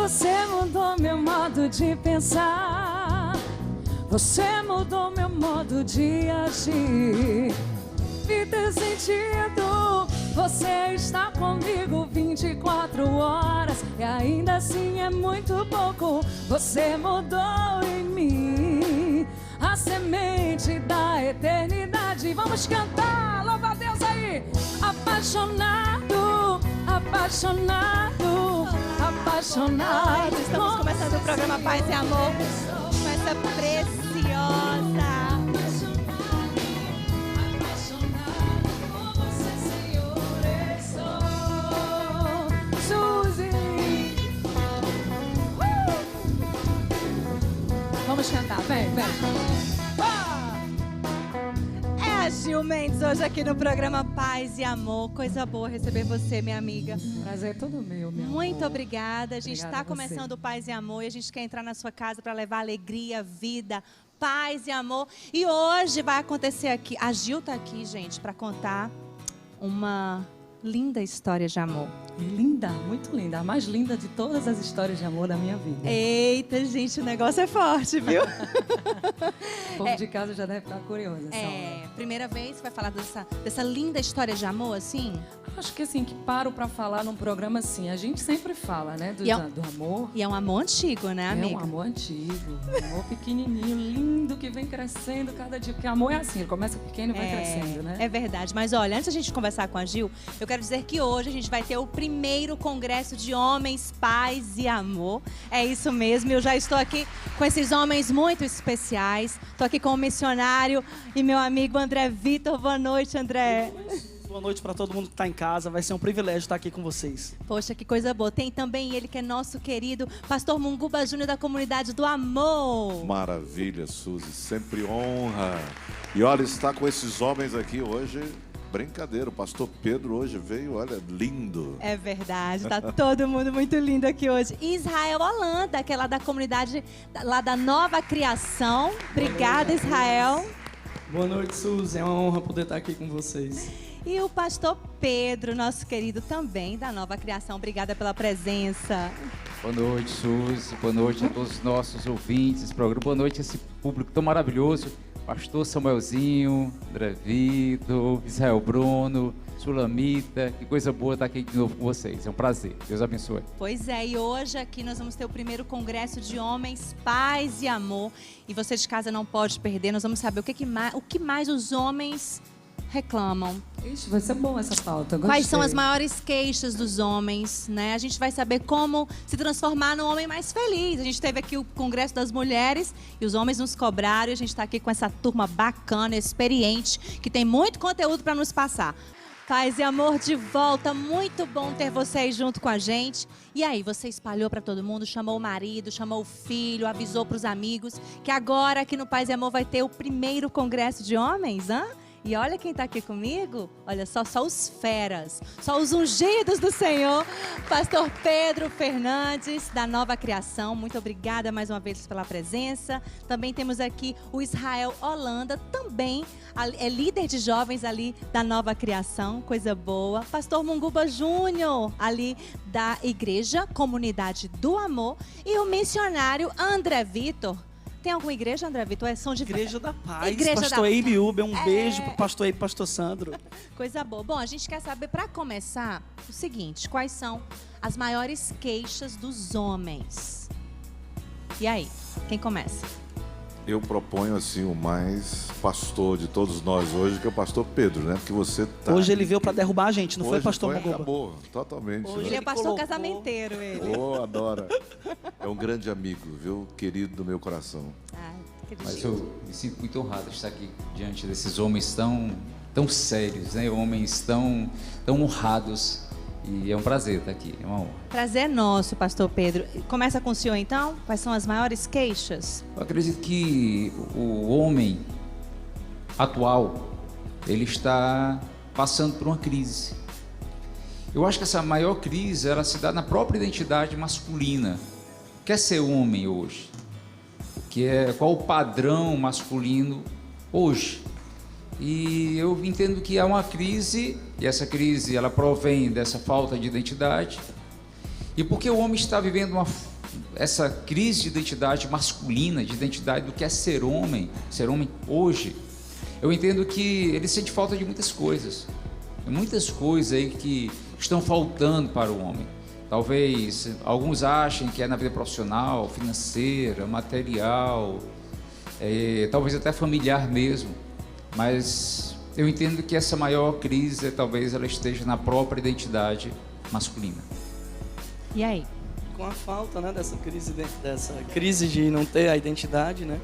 Você mudou meu modo de pensar. Você mudou meu modo de agir. Vida e sentido. Você está comigo 24 horas e ainda assim é muito pouco. Você mudou em mim a semente da eternidade. Vamos cantar, louva a Deus aí. Apaixonado, apaixonado, apaixonado. Estamos começando o programa Paz e Amor com essa preciosa. Vamos cantar, vem, vem. É a Gil Mendes hoje aqui no programa Paz e Amor. Coisa boa receber você, minha amiga. Prazer é todo meu, minha Muito amor. obrigada. A gente está começando o Paz e Amor e a gente quer entrar na sua casa para levar alegria, vida, paz e amor. E hoje vai acontecer aqui. A Gil está aqui, gente, para contar uma linda história de amor. Linda, muito linda. A mais linda de todas as histórias de amor da minha vida. Eita, gente, o negócio é forte, viu? O povo de casa já deve estar curioso. Primeira vez que vai falar dessa linda história de amor, assim? Acho que assim, que paro pra falar num programa assim. A gente sempre fala, né, do amor. E é um amor antigo, né, amiga? É um amor antigo. Um amor pequenininho, lindo, que vem crescendo cada dia. Porque amor é assim, ele começa pequeno e vai crescendo, né? É verdade. Mas olha, antes da gente conversar com a Gil, eu quero dizer que hoje a gente vai ter o primeiro congresso de homens, paz e amor. É isso mesmo. Eu já estou aqui com esses homens muito especiais. Estou aqui com o missionário e meu amigo André Vitor. Boa noite, André. Boa noite para todo mundo que está em casa. Vai ser um privilégio estar aqui com vocês. Poxa, que coisa boa. Tem também ele que é nosso querido pastor Munguba Júnior da Comunidade do Amor. Maravilha, Suzy. Sempre honra. E olha, estar com esses homens aqui hoje, brincadeira. O pastor Pedro hoje veio, olha, lindo. É verdade, tá todo mundo muito lindo aqui hoje. Israel Holanda, que é lá da comunidade, lá da Nova Criação. Obrigada, Israel. Boa noite, Suzy. É uma honra poder estar aqui com vocês. E o pastor Pedro, nosso querido também da Nova Criação. Obrigada pela presença. Boa noite, Suzy. Boa noite a todos os nossos ouvintes desse programa. Boa noite a esse público tão maravilhoso. Pastor Samuelzinho, André Vitor, Israel Bruno, Sulamita. Que coisa boa estar aqui de novo com vocês. É um prazer. Deus abençoe. Pois é, e hoje aqui nós vamos ter o primeiro congresso de homens, paz e amor. E você de casa não pode perder. Nós vamos saber o que mais os homens reclamam. Ixi, vai ser bom essa pauta. Quais são as maiores queixas dos homens, né? A gente vai saber como se transformar num homem mais feliz. A gente teve aqui o Congresso das Mulheres e os homens nos cobraram. E a gente está aqui com essa turma bacana, experiente, que tem muito conteúdo para nos passar. Paz e amor de volta, muito bom ter vocês junto com a gente. E aí, você espalhou para todo mundo, chamou o marido, chamou o filho, avisou para os amigos que agora aqui no Paz e Amor vai ter o primeiro Congresso de Homens, hã? E olha quem está aqui comigo, olha só os feras, só os ungidos do Senhor, pastor Pedro Fernandes, da Nova Criação, muito obrigada mais uma vez pela presença. Também temos aqui o Israel Holanda, também é líder de jovens ali da Nova Criação, coisa boa. Pastor Munguba Júnior, ali da Igreja Comunidade do Amor, e o missionário André Vitor. Tem alguma igreja, André Vitor? São de... Igreja da Paz, Igreja pastor da... Eibe Uber, um beijo pro pastor Eibe e pastor Sandro. Coisa boa. Bom, a gente quer saber, para começar, o seguinte: quais são as maiores queixas dos homens? E aí, quem começa? Eu proponho assim o mais pastor de todos nós hoje, que é o pastor Pedro, né? Porque você tá... Hoje ele veio para derrubar a gente, não hoje foi, pastor Munguba? Acabou, totalmente. Hoje né? Ele é pastor colocou... casamenteiro, ele. Oh, adora. É um grande amigo, viu? Querido do meu coração. Mas eu me sinto muito honrado de estar aqui diante desses homens tão sérios, né? Homens tão honrados. E é um prazer estar aqui, é uma honra. Prazer nosso, pastor Pedro. Começa com o senhor, então? Quais são as maiores queixas? Eu acredito que o homem atual, ele está passando por uma crise. Eu acho que essa maior crise, ela se dá na própria identidade masculina. Quer ser homem hoje? Qual o padrão masculino hoje? E eu entendo que há uma crise, e essa crise ela provém dessa falta de identidade. E porque o homem está vivendo essa crise de identidade masculina, de identidade do que é ser homem hoje, eu entendo que ele sente falta de muitas coisas. Tem muitas coisas aí que estão faltando para o homem. Talvez alguns achem que é na vida profissional, financeira, material, talvez até familiar mesmo. Mas eu entendo que essa maior crise, talvez ela esteja na própria identidade masculina. E aí? Com a falta, né, dessa crise de não ter a identidade, né,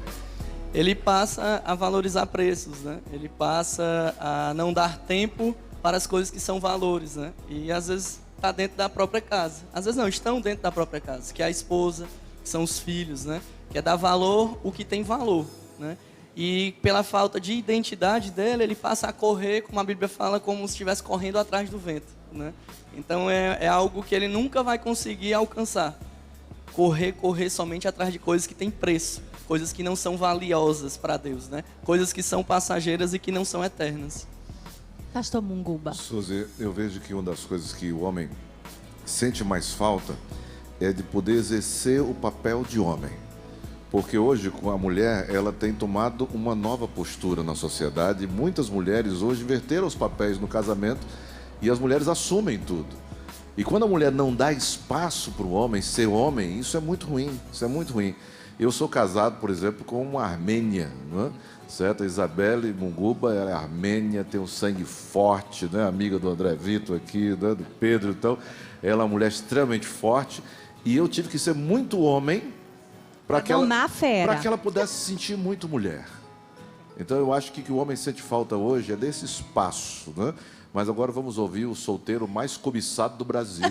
ele passa a valorizar preços, né? Ele passa a não dar tempo para as coisas que são valores, né? E às vezes está dentro da própria casa. Às vezes não, estão dentro da própria casa, que é a esposa, que são os filhos, né? Que é dar valor o que tem valor, né? E pela falta de identidade dele, ele passa a correr, como a Bíblia fala, como se estivesse correndo atrás do vento, né? Então é algo que ele nunca vai conseguir alcançar. Correr somente atrás de coisas que têm preço, coisas que não são valiosas para Deus, né? Coisas que são passageiras e que não são eternas. Pastor Munguba. Suzy, eu vejo que uma das coisas que o homem sente mais falta é de poder exercer o papel de homem. Porque hoje, com a mulher, ela tem tomado uma nova postura na sociedade. Muitas mulheres hoje inverteram os papéis no casamento e as mulheres assumem tudo. E quando a mulher não dá espaço para o homem ser homem, isso é muito ruim, isso é muito ruim. Eu sou casado, por exemplo, com uma armênia, não é? Certo? A Isabelle Munguba, ela é armênia, tem um sangue forte, né? Amiga do André Vitor aqui, né? Do Pedro, então, ela é uma mulher extremamente forte. E eu tive que ser muito homem para que ela pudesse se sentir muito mulher. Então eu acho que o que o homem sente falta hoje é desse espaço, né? Mas agora vamos ouvir o solteiro mais cobiçado do Brasil.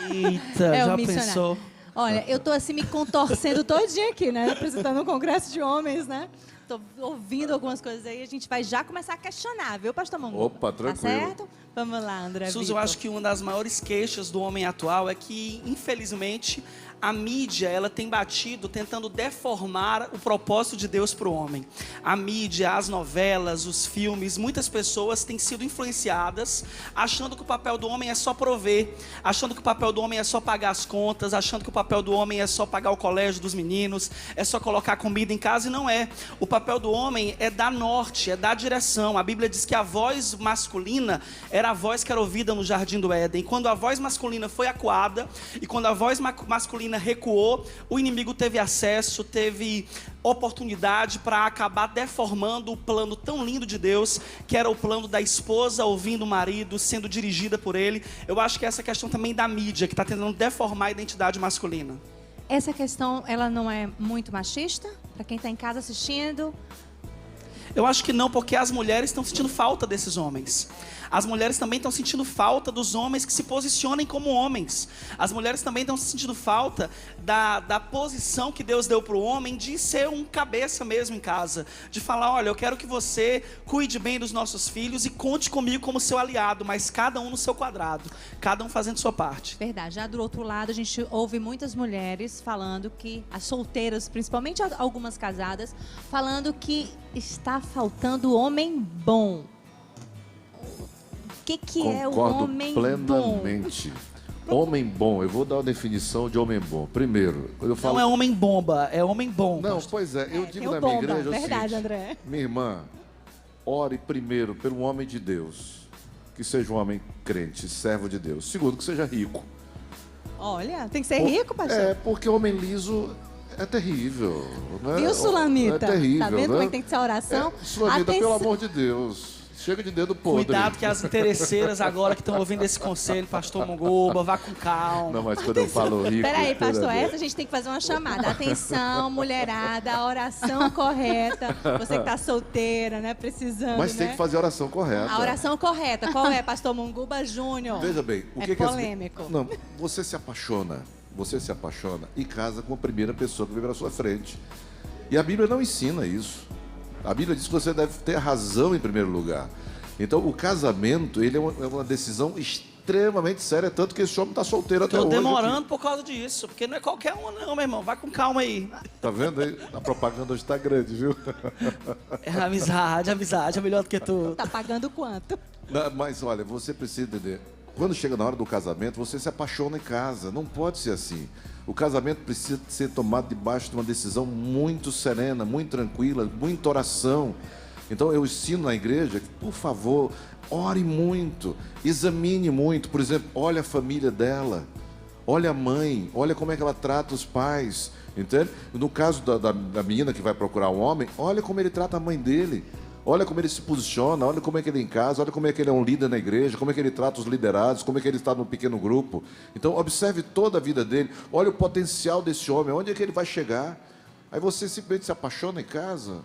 Eita, já pensou? Olha, eu tô assim me contorcendo todinha aqui, né? Apresentando um congresso de homens, né? Tô ouvindo algumas coisas aí, a gente vai já começar a questionar, viu, pastor Munguba? Opa, tranquilo. Tá certo? Vamos lá, André Suzy, Vitor. eu acho que uma das maiores queixas do homem atual é que, infelizmente, a mídia ela tem batido tentando deformar o propósito de Deus para o homem. A mídia, as novelas, os filmes, muitas pessoas têm sido influenciadas achando que o papel do homem é só prover, achando que o papel do homem é só pagar as contas, achando que o papel do homem é só pagar o colégio dos meninos, é só colocar comida em casa, e não é. O papel do homem é dar norte, é dar direção. A Bíblia diz que a voz masculina era a voz que era ouvida no Jardim do Éden. Quando a voz masculina foi acuada e quando a voz masculina recuou, o inimigo teve acesso, teve oportunidade para acabar deformando o plano tão lindo de Deus, que era o plano da esposa ouvindo o marido, sendo dirigida por ele. Eu acho que essa questão também da mídia, que está tentando deformar a identidade masculina. Essa questão, ela não é muito machista? Para quem está em casa assistindo? Eu acho que não, porque as mulheres estão sentindo falta desses homens. As mulheres também estão sentindo falta dos homens que se posicionem como homens. As mulheres também estão sentindo falta da posição que Deus deu para o homem de ser um cabeça mesmo em casa. De falar, olha, eu quero que você cuide bem dos nossos filhos e conte comigo como seu aliado, mas cada um no seu quadrado, cada um fazendo sua parte. Verdade. Já do outro lado, a gente ouve muitas mulheres falando que, as solteiras, principalmente algumas casadas, falando que está faltando homem bom. O que é o homem plenamente. Bom? Homem bom, eu vou dar uma definição de homem bom. Primeiro, eu falo... Não é homem bomba, é homem bom. Não, pastor. pois é, eu digo tem na o minha bomba, igreja verdade, o seguinte, André. minha irmã, ore primeiro pelo homem de Deus, que seja um homem crente, servo de Deus. Segundo, que seja rico. Olha, tem que ser rico, pastor? É, porque homem liso é terrível. Né? Viu, Sulamita? É terrível, tá vendo né? como é que tem que ser a oração? Sulamita, pelo amor de Deus, chega de dedo podre. Cuidado que as interesseiras agora que estão ouvindo esse conselho, pastor Munguba, vá com calma. Não, mas quando eu falo rico... Peraí, pastor, pera- essa a gente tem que fazer uma chamada. Atenção, mulherada, a oração correta. Você que tá solteira, né, precisando, Mas tem né? que fazer a oração correta. A oração correta, qual é, pastor Munguba Júnior? Veja bem, o É que polêmico. Não, você se apaixona e casa com a primeira pessoa que vem na sua frente. E a Bíblia não ensina isso. A Bíblia diz que você deve ter a razão em primeiro lugar. Então, o casamento, ele é uma decisão extremamente séria, tanto que esse homem está solteiro até Tô hoje. demorando por causa disso, porque não é qualquer um não, meu irmão. Vai com calma aí. Tá vendo aí? A propaganda hoje está grande, viu? É amizade é melhor do que tudo. Tá pagando quanto? Não, mas olha, você precisa entender. Quando chega na hora do casamento, você se apaixona em casa. Não pode ser assim. O casamento precisa ser tomado debaixo de uma decisão muito serena, muito tranquila, muita oração. Então eu ensino na igreja que, por favor, ore muito, examine muito. Por exemplo, olha a família dela, olha a mãe, olha como é que ela trata os pais, entende? No caso da menina que vai procurar um homem, olha como ele trata a mãe dele. Olha como ele se posiciona, olha como é que ele é em casa, olha como é que ele é um líder na igreja, como é que ele trata os liderados, como é que ele está no pequeno grupo. Então, observe toda a vida dele, olha o potencial desse homem, onde é que ele vai chegar. Aí você simplesmente se apaixona em casa,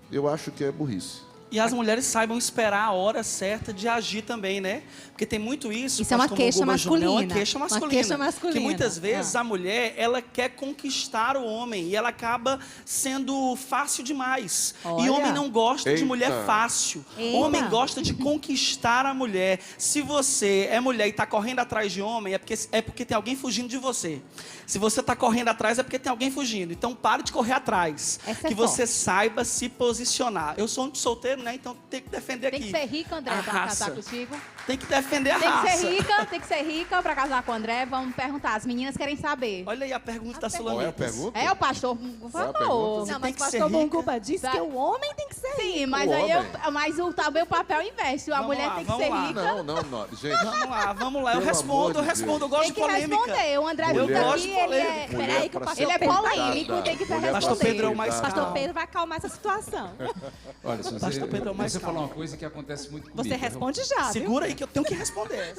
eu acho que é burrice. E as mulheres saibam esperar a hora certa de agir também, né? Porque tem muito isso. Isso é uma queixa masculina. É uma queixa masculina. Uma queixa masculina. Que muitas vezes a mulher, ela quer conquistar o homem e ela acaba sendo fácil demais. Olha. E homem não gosta de mulher Eita. fácil. Eita. Homem gosta de conquistar a mulher. Se você é mulher e está correndo atrás de homem, é porque tem alguém fugindo de você. Se você está correndo atrás, é porque tem alguém fugindo. Então, pare de correr atrás. Essa é que você saiba se posicionar. Eu sou um solteiro, né? Então tem que defender Tem aqui. que ser rica, André, A pra raça. casar contigo. Tem que defender a Tem que raça. ser rica pra casar com o André. Vamos perguntar, as meninas querem saber. Olha aí a pergunta da Qual é a Sulamitas. pergunta? É, o pastor, por Qual é a favor. pergunta? Não, tem mas que ser pastor rica. Boncuba disse Tá. que o homem tem que ser Sim, rico. mas O aí homem. mas também o papel inverso. A Vamos mulher lá, tem que vamos ser lá. rica. Não, gente. Vamos lá. Eu Pelo respondo, amor eu de respondo. Eu Deus. gosto Tem de que polêmica. responder. O André Eu Vitor gosto aqui, de ele é... polêmica. Mulher Peraí, que o para pastor Ele é ser polêmico, respeitada. tem que Mulher para Pastor ser Pedro é o mais respeitada. Pastor Pedro vai acalmar essa situação. Olha, se Pastor Pedro é o mais você calmo. falar uma coisa que acontece muito comigo. Você responde já, viu? Segura aí que eu tenho que responder.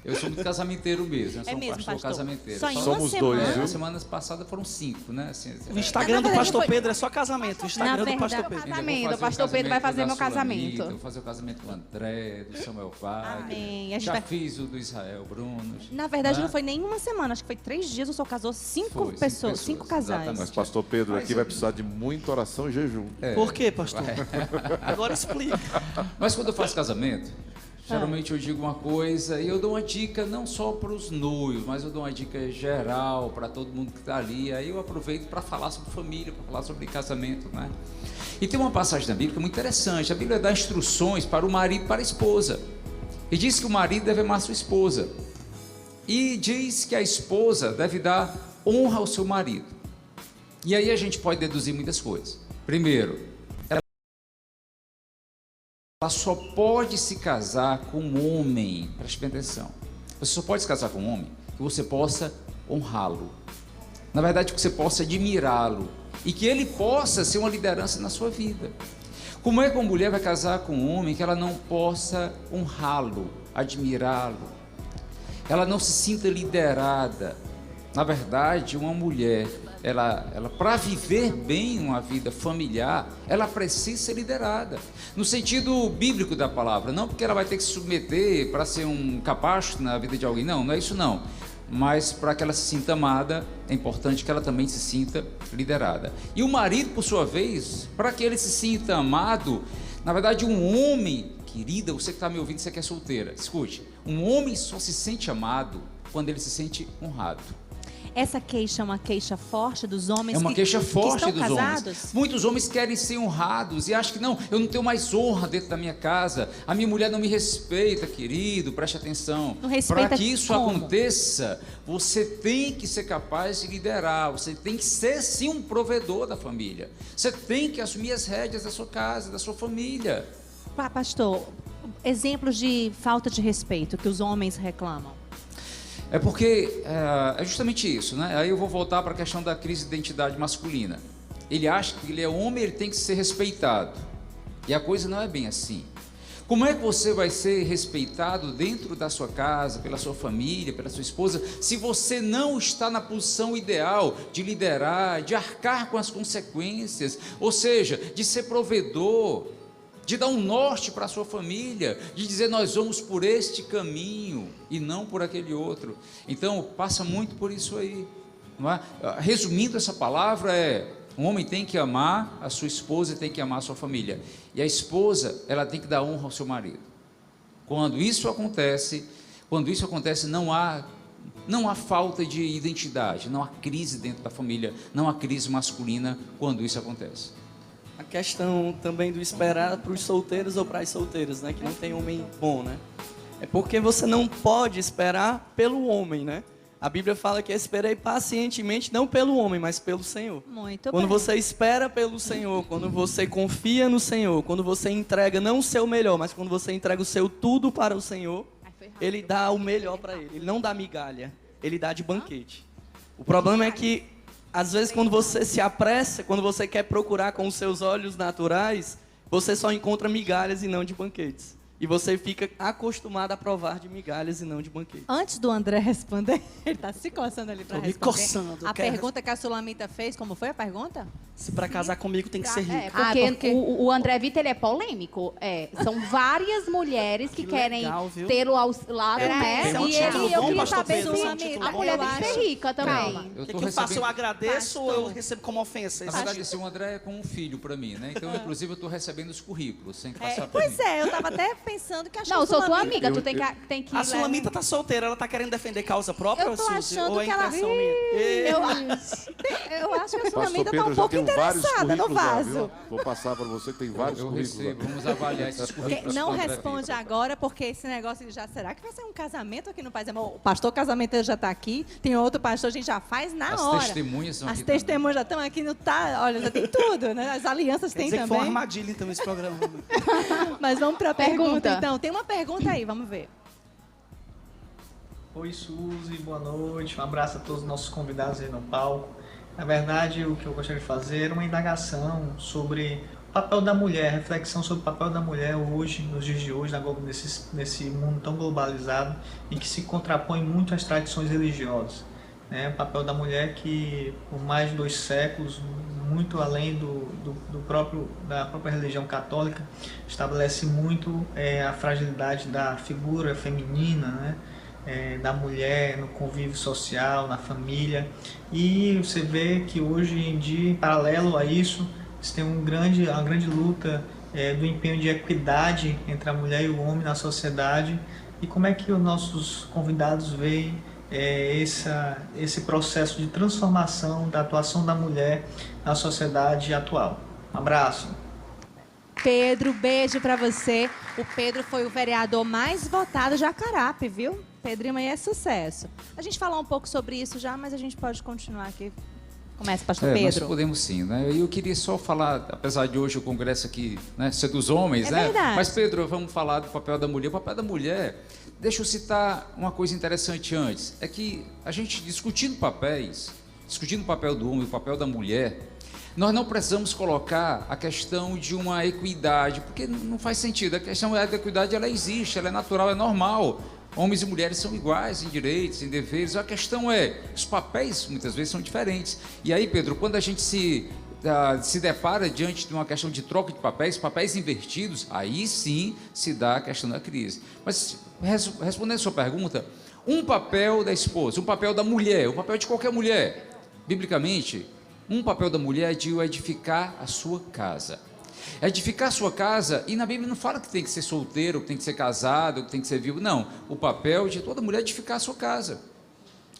Eu sou muito casamenteiro mesmo, eu sou É um mesmo, pastor pastor? casamenteiro. Só em uma Somos semana. dois, viu? As semanas passadas foram 5, né? Assim, O Instagram do verdade, Pastor foi- Pedro é só casamento. O Instagram do verdade, Pastor Pedro. ainda vou Casamento, fazer o pastor Pedro vai fazer da meu Sulamita, casamento. Vou fazer o casamento do André, do Samuel Wagner. Amém. A gente Já vai- fiz o do Israel Bruno. Na verdade, né? não foi nem uma semana, acho que foi 3 dias. O senhor casou 5 Foi, cinco pessoas, pessoas, 5 casais. exatamente. Mas pastor Pedro aqui vai precisar de muita oração e jejum. Por quê, pastor? Agora explica. Mas quando eu faço casamento, geralmente eu digo uma coisa e eu dou uma dica não só para os noivos, mas eu dou uma dica geral para todo mundo que está ali. Aí eu aproveito para falar sobre família, para falar sobre casamento, né? E tem uma passagem da Bíblia que é muito interessante. A Bíblia dá instruções para o marido e para a esposa. E diz que o marido deve amar sua esposa. E diz que a esposa deve dar honra ao seu marido. E aí a gente pode deduzir muitas coisas. Primeiro, ela só pode se casar com um homem, preste bem atenção. Você só pode se casar com um homem que você possa honrá-lo. Na verdade, que você possa admirá-lo e que ele possa ser uma liderança na sua vida. Como é que uma mulher vai casar com um homem que ela não possa honrá-lo, admirá-lo? Ela não se sinta liderada. Na verdade, uma mulher, ela para viver bem uma vida familiar, ela precisa ser liderada. No sentido bíblico da palavra, não porque ela vai ter que se submeter para ser um capacho na vida de alguém, não é isso não. Mas para que ela se sinta amada, é importante que ela também se sinta liderada. E o marido, por sua vez, para que ele se sinta amado, na verdade um homem, querida, você que está me ouvindo, você que é solteira, escute, um homem só se sente amado quando ele se sente honrado. Essa queixa é uma queixa forte dos homens É uma queixa que forte estão dos casados? homens. Muitos homens querem ser honrados e acham que não, eu não tenho mais honra dentro da minha casa. A minha mulher não me respeita, querido, preste atenção. Não respeita Para que isso como? aconteça, você tem que ser capaz de liderar, você tem que ser sim um provedor da família. Você tem que assumir as rédeas da sua casa, da sua família. Pastor, exemplos de falta de respeito que os homens reclamam. É porque é justamente isso, né? Aí eu vou voltar para a questão da crise de identidade masculina. Ele acha que ele é homem, ele tem que ser respeitado. E a coisa não é bem assim. Como é que você vai ser respeitado dentro da sua casa, pela sua família, pela sua esposa, se você não está na posição ideal de liderar, de arcar com as consequências, ou seja, de ser provedor, de dar um norte para a sua família, de dizer nós vamos por este caminho e não por aquele outro. Então passa muito por isso aí, não é? Resumindo essa palavra um homem tem que amar a sua esposa e tem que amar a sua família, e a esposa ela tem que dar honra ao seu marido. Quando isso acontece não há falta de identidade, não há crise dentro da família, não há crise masculina quando isso acontece. A questão também do esperar para os solteiros ou para as solteiras, né? Que não tem homem bom, né? É porque você não pode esperar pelo homem, né? A Bíblia fala que esperei pacientemente, não pelo homem, mas pelo Senhor. Muito Quando bem. você espera pelo Senhor, quando você confia no Senhor, quando você entrega não o seu melhor, mas quando você entrega o seu tudo para o Senhor, Ele dá o melhor para ele. Ele não dá migalha, Ele dá de banquete. O problema é que, às vezes, quando você se apressa, quando você quer procurar com os seus olhos naturais, você só encontra migalhas e não de banquetes. E você fica acostumado a provar de migalhas e não de banquetes. Antes do André responder, ele está se coçando ali para Tô me responder. coçando, A quero- pergunta que a Sulamita fez, como foi a pergunta? Se para casar comigo tem que ser rico. Porque o André Vitor, ele é polêmico. São várias mulheres que querem legal, viu? tê-lo ao lado, Tem né? um E título eu bom, queria pastor saber Pedro? se Tem um título a bom? mulher tem que ser rica também. Calma, O eu que, tô que eu faço? Eu recebendo... agradeço ou eu Pastor. recebo como ofensa? Na verdade, esse André é como um filho para mim, né? Então, inclusive, eu estou recebendo os currículos, sem passar por Pois mim. eu estava até pensando que Não, eu sou tua Sulamita- amiga, tu tem que A Sulamita tá solteira, ela tá querendo defender causa própria, Eu tô Suzy? achando Ou é que ela- impressão minha? Eu acho que a Pastor Sulamita está Pedro, um já pouco tenho vários interessada no currículos lá, vaso. viu? Vou passar para você que tem vários Eu currículos lá. recebo, vamos avaliar esses currículos. Não com o André responde Vitor. agora, porque esse negócio já... Será que vai ser um casamento aqui no Paz e Amor? O pastor casamento já está aqui, tem outro pastor, a gente já faz na As hora. testemunhas são As aqui testemunhas já estão aqui no... Olha, já tem tudo, né? As alianças Quer tem dizer que foi uma também. armadilha, então, esse programa. Mas vamos para a pergunta, Pergunta. então. Tem uma pergunta aí, vamos ver. Oi, Suzy, boa noite. Um abraço a todos os nossos convidados aí no palco. Na verdade, o que eu gostaria de fazer é uma indagação sobre o papel da mulher, reflexão sobre o papel da mulher hoje, nos dias de hoje, nesse mundo tão globalizado, em que se contrapõe muito às tradições religiosas. Né? O papel da mulher que, por mais de 2 séculos, muito além da própria religião católica, estabelece muito a fragilidade da figura feminina, né? Da mulher no convívio social, na família, e você vê que hoje em dia, em paralelo a isso, você tem uma grande luta do empenho de equidade entre a mulher e o homem na sociedade. E como é que os nossos convidados veem esse processo de transformação da atuação da mulher na sociedade atual? Um abraço. Pedro, beijo pra você. O Pedro foi o vereador mais votado de Acarape, viu? Pedrinho aí é sucesso. A gente falou um pouco sobre isso já, mas a gente pode continuar aqui. Começa, pastor Nós Pedro. podemos sim, né? E eu queria só falar, apesar de hoje o congresso aqui, né, ser dos homens, É né? verdade. Mas, Pedro, vamos falar do papel da mulher. O papel da mulher, deixa eu citar uma coisa interessante antes, é que a gente discutindo papéis, discutindo o papel do homem e o papel da mulher, nós não precisamos colocar a questão de uma equidade, porque não faz sentido. A questão da equidade, ela existe, ela é natural, é normal. Homens e mulheres são iguais em direitos, em deveres. A questão é, os papéis muitas vezes são diferentes. E aí, Pedro, quando a gente se depara diante de uma questão de troca de papéis invertidos, aí sim se dá a questão da crise. Mas, respondendo a sua pergunta, um papel da esposa, um papel da mulher, um papel de qualquer mulher, biblicamente, um papel da mulher é de edificar a sua casa. Edificar a sua casa, e na Bíblia não fala que tem que ser solteiro, que tem que ser casado, que tem que ser viúvo, não. O papel de toda mulher é edificar a sua casa,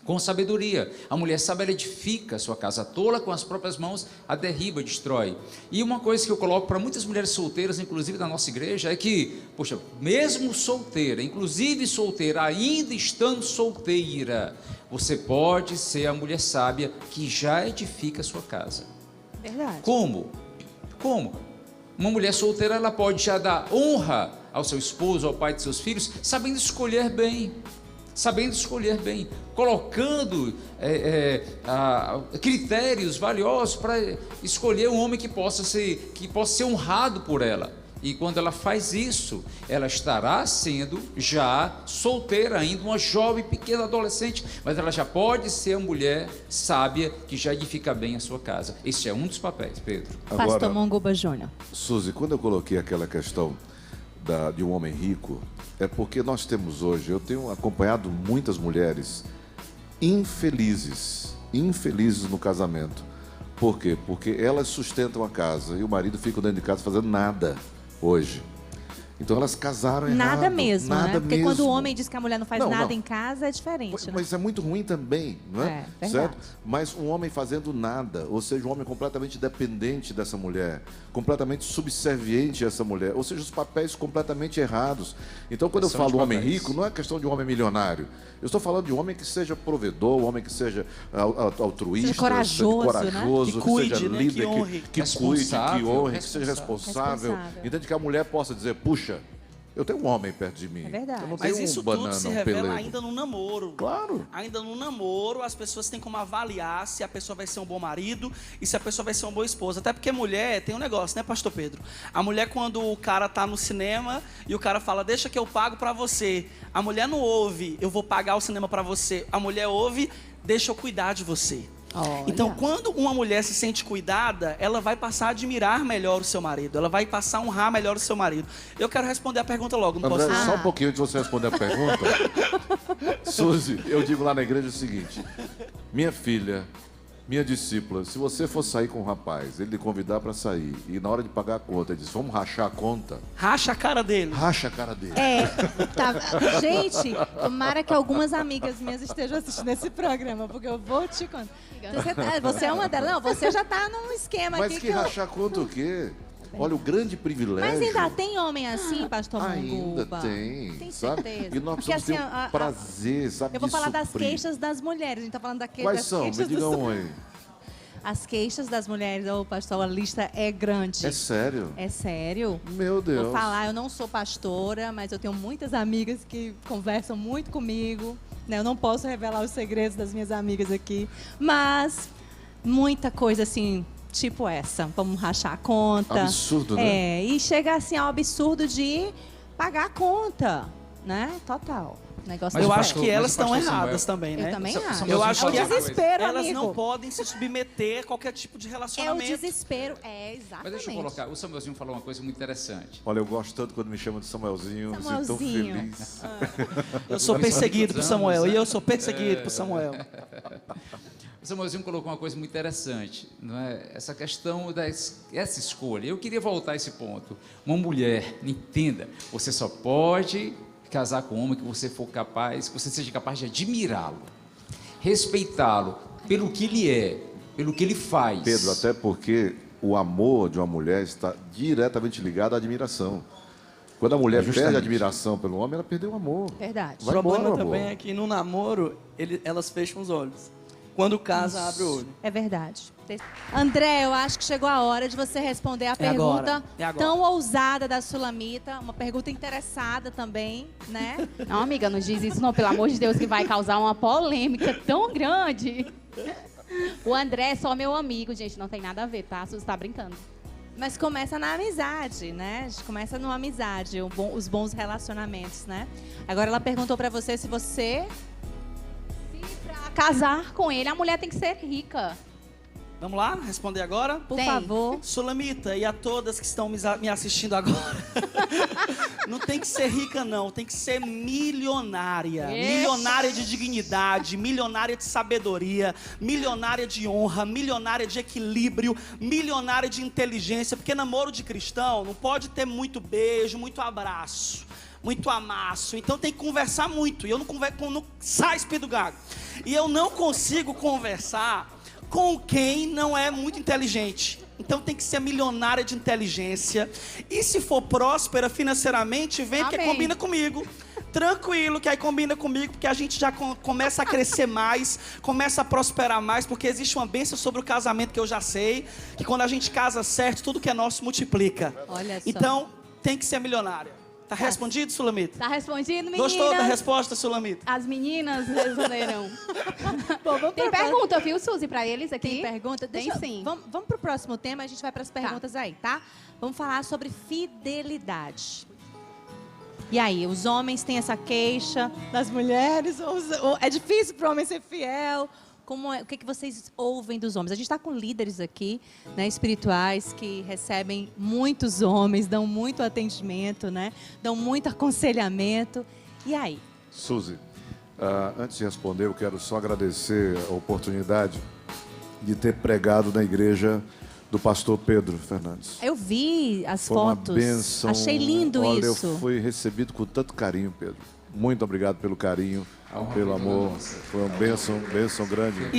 com sabedoria. A mulher sábia, ela edifica a sua casa, a tola com as próprias mãos a derriba, destrói. E uma coisa que eu coloco para muitas mulheres solteiras, inclusive da nossa igreja, é que, poxa, mesmo solteira, inclusive solteira, ainda estando solteira, você pode ser a mulher sábia que já edifica a sua casa. Verdade. Como? Uma mulher solteira, ela pode já dar honra ao seu esposo, ao pai de seus filhos, sabendo escolher bem, colocando critérios valiosos para escolher um homem que possa ser honrado por ela. E quando ela faz isso, ela estará sendo já solteira ainda, uma jovem, pequena adolescente, mas ela já pode ser a mulher sábia que já edifica bem a sua casa. Esse é um dos papéis, Pedro. Pastor Monguba Júnior. Suzy, quando eu coloquei aquela questão de um homem rico, é porque nós temos hoje, eu tenho acompanhado muitas mulheres infelizes no casamento. Por quê? Porque elas sustentam a casa e o marido fica dentro de casa fazendo nada hoje. Então elas casaram errado. Nada mesmo, nada né? Porque mesmo. quando o homem diz que a mulher não faz Não, nada não. em casa, é diferente, né? Mas é muito ruim também, não é? É, certo? verdade. Mas um homem fazendo nada, ou seja, um homem completamente dependente dessa mulher, completamente subserviente a essa mulher, ou seja, os papéis completamente errados. Então, quando eu Questão de falo homem papéis. rico, não é questão de um homem milionário. Eu estou falando de um homem que seja provedor, um homem que seja altruísta, Seja corajoso, né? Que cuide, seja né? líder, Que honre. que cuide, que Responsável, honre, que seja responsável. responsável. Entende? Que a mulher possa dizer, puxa, eu tenho um homem perto de mim. É verdade. Eu não Mas tenho isso um tudo banana, se um revela pelego. ainda no namoro. Claro. Ainda no namoro, as pessoas têm como avaliar se a pessoa vai ser um bom marido e se a pessoa vai ser uma boa esposa. Até porque mulher tem um negócio, né, pastor Pedro? A mulher, quando o cara tá no cinema e o cara fala, deixa que eu pago pra você. A mulher não ouve, eu vou pagar o cinema pra você. A mulher ouve, deixa eu cuidar de você. Olha. Então, quando uma mulher se sente cuidada, ela vai passar a admirar melhor o seu marido. Ela vai passar a honrar melhor o seu marido. Eu quero responder a pergunta logo, não André, posso... só um pouquinho antes de você responder a pergunta. Suzy, eu digo lá na igreja o seguinte: minha filha, minha discípula, se você for sair com um rapaz, ele lhe convidar para sair, e na hora de pagar a conta, ele diz, vamos rachar a conta, Racha a cara dele. racha a cara dele. É, tá. Gente, tomara que algumas amigas minhas estejam assistindo esse programa, porque eu vou te contar. Você é uma delas? Não, você já tá num esquema Mas aqui que rachar a conta o quê? Olha, o grande privilégio... Mas ainda tem homem assim, pastor Ainda Manguba? tem, certeza. sabe? E nós Porque, precisamos ter assim, um prazer, sabe, eu vou de falar das suprir. queixas das mulheres. A gente tá falando das Quais são? Me queixas digam aí. As queixas das mulheres, ô pastor, a lista é grande. É sério? É sério? Meu Deus. Vou falar, eu não sou pastora, mas eu tenho muitas amigas que conversam muito comigo. Né? Eu não posso revelar os segredos das minhas amigas aqui. Mas muita coisa assim, tipo essa. Vamos rachar a conta. Absurdo, né? É, e chega assim ao absurdo de pagar a conta, né? Total. Negócio Eu é acho sério. que elas mas o estão pastor erradas Samuel- também, né? Eu também acho. Eu acho É o que desespero, elas amigo. não podem se submeter a qualquer tipo de É o relacionamento. desespero, é exatamente. Mas deixa eu colocar, o Samuelzinho falou uma coisa muito interessante. Olha, eu gosto tanto quando me chamam de Samuelzinho, me sinto tão Samuelzinho. feliz. Eu sou perseguido por Samuel. né? E eu sou perseguido por Samuel. O Samuelzinho colocou uma coisa muito interessante, não é? Essa questão essa escolha. Eu queria voltar a esse ponto. Uma mulher, entenda, você só pode casar com um homem que você for capaz, que você seja capaz de admirá-lo, respeitá-lo pelo que ele é, pelo que ele faz. Pedro, até porque o amor de uma mulher está diretamente ligado à admiração. Quando a mulher perde justamente. a admiração pelo homem, ela perdeu o amor. Verdade. O Vai problema embora, também amor. é que no namoro, elas fecham os olhos. Quando casa, abre o olho. É verdade. André, eu acho que chegou a hora de você responder a pergunta agora, é agora. tão ousada da Sulamita, uma pergunta interessada também, né? Não, amiga, não diz isso não, pelo amor de Deus, que vai causar uma polêmica tão grande. O André é só meu amigo, gente, não tem nada a ver, tá? Você tá brincando. Mas começa na amizade, né? A gente começa numa amizade, os bons relacionamentos, né? Agora ela perguntou pra você se você... Se pra casar com ele, a mulher tem que ser rica. Vamos lá? Responder agora? Por Tem. favor. Sulamita, e a todas que estão me assistindo agora. Não tem que ser rica, não. Tem que ser milionária. Ixi. Milionária de dignidade, milionária de sabedoria, milionária de honra, milionária de equilíbrio, milionária de inteligência. Porque namoro de cristão não pode ter muito beijo, muito abraço, muito amasso. Então tem que conversar muito. E eu não converso com sai espírito gago. E eu não consigo conversar com quem não é muito inteligente. Então tem que ser milionária de inteligência. E se for próspera financeiramente, vem porque Amém. combina comigo. Tranquilo, que aí combina comigo, porque a gente já começa a crescer mais, começa a prosperar mais, porque existe uma bênção sobre o casamento que eu já sei, que quando a gente casa certo, tudo que é nosso multiplica. Olha só. Então, tem que ser milionária. Tá respondido, Sulamita? Tá respondido, meninas? Gostou da resposta, Sulamita? As meninas responderam. Bom, vamos Tem pra- pergunta, viu, Suzy, pra eles aqui? Tem pergunta? Tem sim. Vamos pro próximo tema, a gente vai pras perguntas aí, tá? Vamos falar sobre fidelidade. E aí, os homens têm essa queixa das mulheres? É difícil para o homem ser fiel? O que vocês ouvem dos homens? A gente está com líderes aqui, né, espirituais, que recebem muitos homens, dão muito atendimento, né, dão muito aconselhamento. E aí? Suzy, antes de responder, eu quero só agradecer a oportunidade de ter pregado na igreja do pastor Pedro Fernandes. Eu vi as Foi uma fotos. bênção. Achei lindo Olha, isso. eu fui recebido com tanto carinho, Pedro. Muito obrigado pelo carinho, pelo amor. Foi uma bênção grande.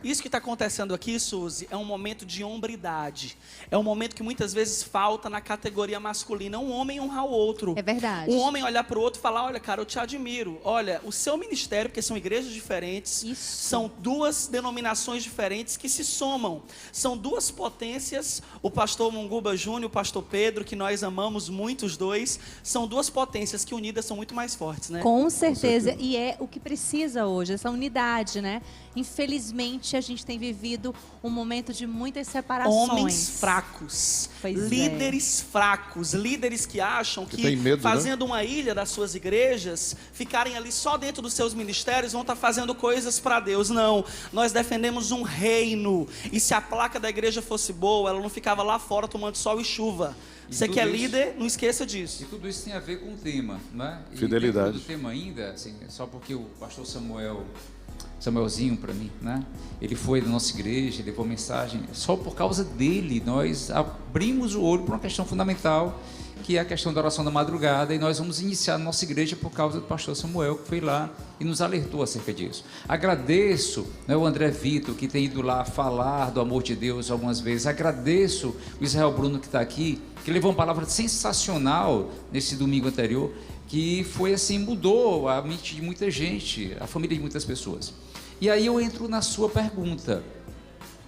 Isso que está acontecendo aqui, Suzy, é um momento de hombridade. É um momento que muitas vezes falta na categoria masculina. Um homem honrar o outro. É verdade. Um homem olhar para o outro e falar, olha, cara, eu te admiro. Olha, o seu ministério, porque são igrejas diferentes, são duas denominações diferentes que se somam. São duas potências. O pastor Munguba Júnior, o pastor Pedro, que nós amamos muito os dois, são duas potências que unidas são muito mais fortes, né? Com certeza. E é o que precisa hoje, essa unidade, né? Infelizmente, a gente tem vivido um momento de muitas separações. Homens fracos, Pois líderes fracos, líderes que acham que tem medo, fazendo uma ilha das suas igrejas, ficarem ali só dentro dos seus ministérios, vão estar fazendo coisas para Deus. Não, nós defendemos um reino. E se a placa da igreja fosse boa, ela não ficava lá fora tomando sol e chuva. Você que é líder, não esqueça disso. E tudo isso tem a ver com o tema, né? E Fidelidade. dentro do tema ainda, assim, só porque o pastor Samuelzinho para mim, né? Ele foi da nossa igreja, levou mensagem. Só por causa dele nós abrimos o olho para uma questão fundamental, que é a questão da oração da madrugada, e nós vamos iniciar a nossa igreja por causa do pastor Samuel, que foi lá e nos alertou acerca disso. Agradeço, né, o André Vitor, que tem ido lá falar do amor de Deus algumas vezes. Agradeço o Israel Bruno, que está aqui, que levou uma palavra sensacional nesse domingo anterior, que foi assim, mudou a mente de muita gente, a família de muitas pessoas. E aí eu entro na sua pergunta.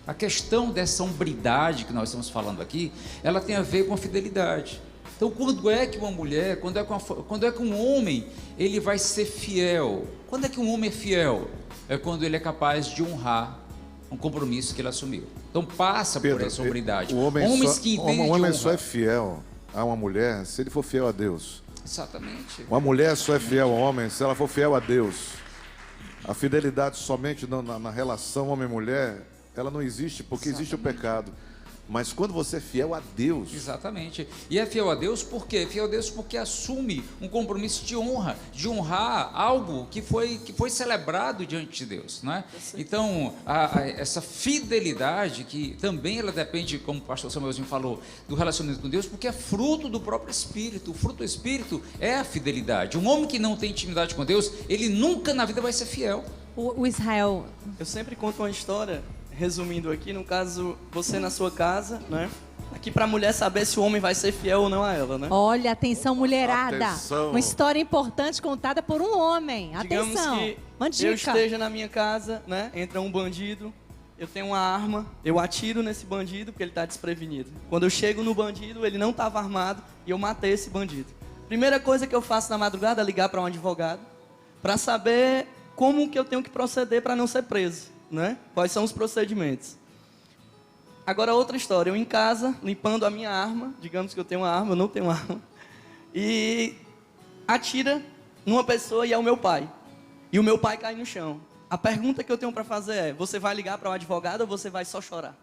A questão dessa hombridade que nós estamos falando aqui, ela tem a ver com a fidelidade. Então, quando é que uma mulher, quando é que um homem, ele vai ser fiel? Quando é que um homem é fiel? É quando ele é capaz de honrar um compromisso que ele assumiu. Então, passa por essa hombridade. O homem Homens só é fiel a uma mulher se ele for fiel a Deus. Exatamente. Uma mulher só é fiel ao homem se ela for fiel a Deus. A fidelidade somente na relação homem-mulher, ela não existe porque existe o pecado. Mas quando você é fiel a Deus... Exatamente. E é fiel a Deus por quê? É fiel a Deus porque assume um compromisso de honra, de honrar algo que foi celebrado diante de Deus, não é? Então, essa fidelidade, que também ela depende, como o pastor Samuelzinho falou, do relacionamento com Deus, porque é fruto do próprio Espírito. O fruto do Espírito é a fidelidade. Um homem que não tem intimidade com Deus, ele nunca na vida vai ser fiel. O Israel... Eu sempre conto uma história, resumindo aqui, no caso, você na sua casa, né? Aqui pra mulher saber se o homem vai ser fiel ou não a ela, né? Olha, atenção, mulherada. Atenção. Uma história importante contada por um homem. Digamos Atenção. que Uma dica. eu esteja na minha casa, né? Entra um bandido, eu tenho uma arma, eu atiro nesse bandido porque ele está desprevenido. Quando eu chego no bandido, ele não estava armado e eu matei esse bandido. Primeira coisa que eu faço na madrugada é ligar para um advogado para saber como que eu tenho que proceder para não ser preso, né? Quais são os procedimentos. Agora outra história, eu em casa, limpando a minha arma, digamos que eu tenho uma arma, eu não tenho uma arma, e atira numa pessoa e é o meu pai. E o meu pai cai no chão. A pergunta que eu tenho para fazer é, você vai ligar para um advogado ou você vai só chorar?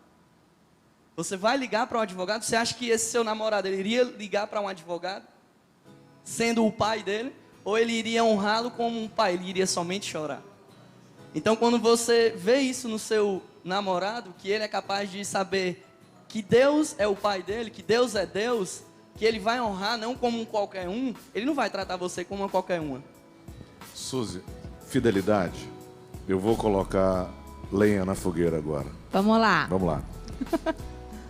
Você vai ligar para um advogado? Você acha que esse seu namorado, ele iria ligar para um advogado, sendo o pai dele? Ou ele iria honrá-lo como um pai, ele iria somente chorar? Então, quando você vê isso no seu namorado, que ele é capaz de saber que Deus é o pai dele, que Deus é Deus, que ele vai honrar não como um qualquer um, ele não vai tratar você como uma qualquer uma. Suzy, fidelidade. Eu vou colocar lenha na fogueira agora. Vamos lá. Vamos lá.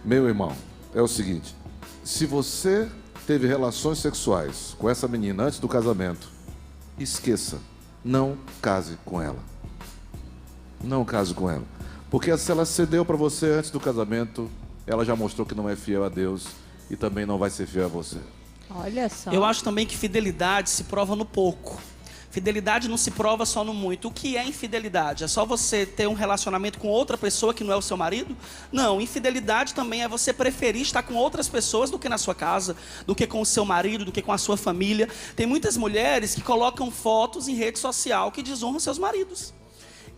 Meu irmão, é o seguinte. Se você teve relações sexuais com essa menina antes do casamento, esqueça. Não case com ela. Não case com ela. Porque se ela cedeu para você antes do casamento, ela já mostrou que não é fiel a Deus e também não vai ser fiel a você. Olha só. Eu acho também que fidelidade se prova no pouco. Fidelidade não se prova só no muito. O que é infidelidade? É só você ter um relacionamento com outra pessoa que não é o seu marido? Não, infidelidade também é você preferir estar com outras pessoas do que na sua casa, do que com o seu marido, do que com a sua família. Tem muitas mulheres que colocam fotos em rede social que desonram seus maridos.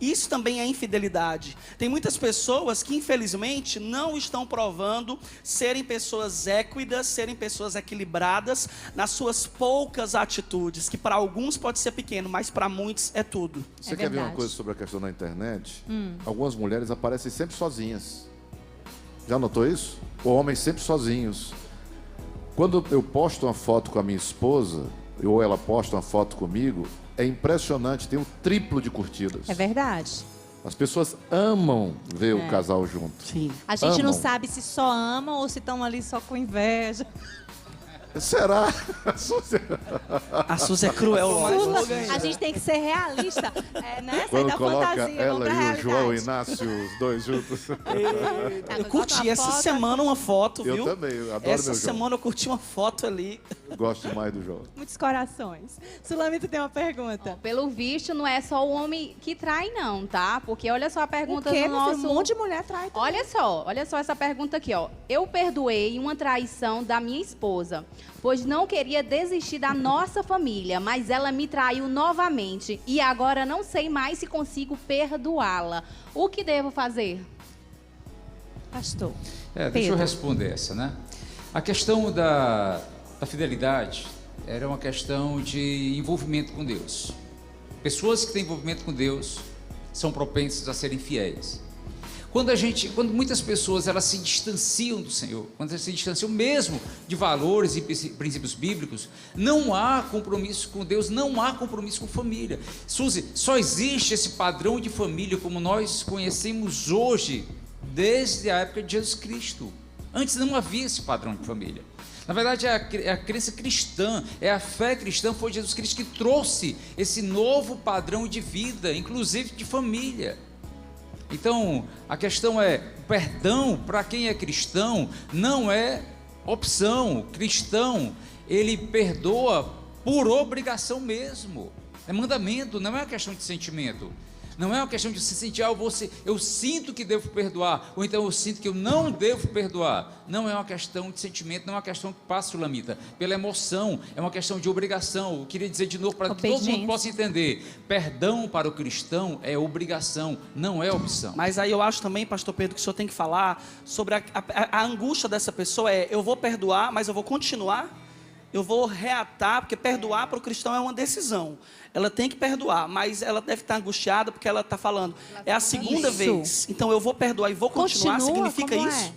Isso também é infidelidade. Tem muitas pessoas que, infelizmente, não estão provando serem pessoas équidas, serem pessoas equilibradas nas suas poucas atitudes, que para alguns pode ser pequeno, mas para muitos é tudo. Você quer ver uma coisa sobre a questão da internet? Algumas mulheres aparecem sempre sozinhas. Já notou isso? O homem sempre sozinhos. Quando eu posto uma foto com a minha esposa, ou ela posta uma foto comigo, é impressionante, tem o triplo de curtidas. É verdade. As pessoas amam ver o casal junto. Sim. A gente não Amam. sabe se só amam ou se estão ali só com inveja. Será? A Suzy é cruel. Sula, lógico. a gente tem que ser realista, né? Sair Quando da coloca fantasia, vamos ela pra e o realidade. João Inácio, os dois juntos. Eu curti Bota a essa foto. semana uma foto, Eu viu? também, eu adoro Essa meu João. semana eu curti uma foto ali. Gosto mais do João. Muitos corações. Sulamita tem uma pergunta. Pelo visto, não é só o homem que trai, não, tá? Porque olha só a pergunta do Um nosso... monte de mulher trai também. Olha só essa pergunta aqui, ó. Eu perdoei uma traição da minha esposa, pois não queria desistir da nossa família, mas ela me traiu novamente e agora não sei mais se consigo perdoá-la. O que devo fazer? Pastor. Deixa eu Pedro. responder essa, né? A questão da fidelidade era uma questão de envolvimento com Deus. Pessoas que têm envolvimento com Deus são propensas a serem fiéis. Quando muitas pessoas elas se distanciam do Senhor, quando elas se distanciam mesmo de valores e princípios bíblicos, não há compromisso com Deus, não há compromisso com família. Suzy, só existe esse padrão de família como nós conhecemos hoje, desde a época de Jesus Cristo. Antes não havia esse padrão de família. Na verdade, é a crença cristã, é a fé cristã, foi Jesus Cristo que trouxe esse novo padrão de vida, inclusive de família. Então, a questão é, perdão para quem é cristão não é opção. O cristão, ele perdoa por obrigação mesmo. É mandamento, não é uma questão de sentimento. Não é uma questão de se sentir, eu sinto que devo perdoar, ou então eu sinto que eu não devo perdoar. Não é uma questão de sentimento, não é uma questão que passa, Sulamita, pela emoção, é uma questão de obrigação. Eu queria dizer de novo para que todo mundo possa entender: perdão para o cristão é obrigação, não é opção. Mas aí eu acho também, pastor Pedro, que o senhor tem que falar sobre a angústia dessa pessoa. Eu vou perdoar, mas eu vou continuar? Eu vou reatar, porque perdoar para o cristão é uma decisão. Ela tem que perdoar, mas ela deve estar angustiada porque ela está falando, é a segunda vez. Então eu vou perdoar e vou continuar, significa isso?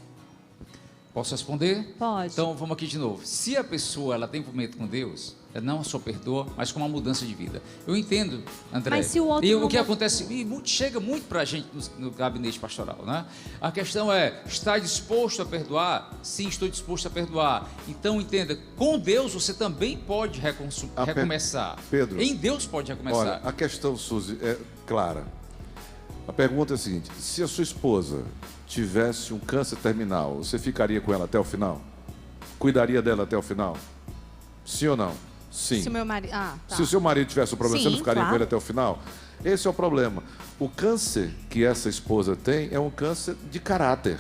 Posso responder? Pode. Então vamos aqui de novo. Se a pessoa ela tem envolvimento com Deus, ela não só perdoa, mas com uma mudança de vida. Eu entendo, André. Mas se o outro e não o que acontece, chega muito para a gente no gabinete pastoral, né? A questão é, está disposto a perdoar? Sim, estou disposto a perdoar. Então entenda, com Deus você também pode recomeçar. Pedro, em Deus pode recomeçar. Olha, a questão, Suzy, é clara. A pergunta é a seguinte: se a sua esposa tivesse um câncer terminal, você ficaria com ela até o final? Cuidaria dela até o final? Sim ou não? Sim. Se o meu marido... tá. Se o seu marido tivesse um problema, você não Sim, ficaria claro. com ele até o final? Esse é o problema. O câncer que essa esposa tem é um câncer de caráter.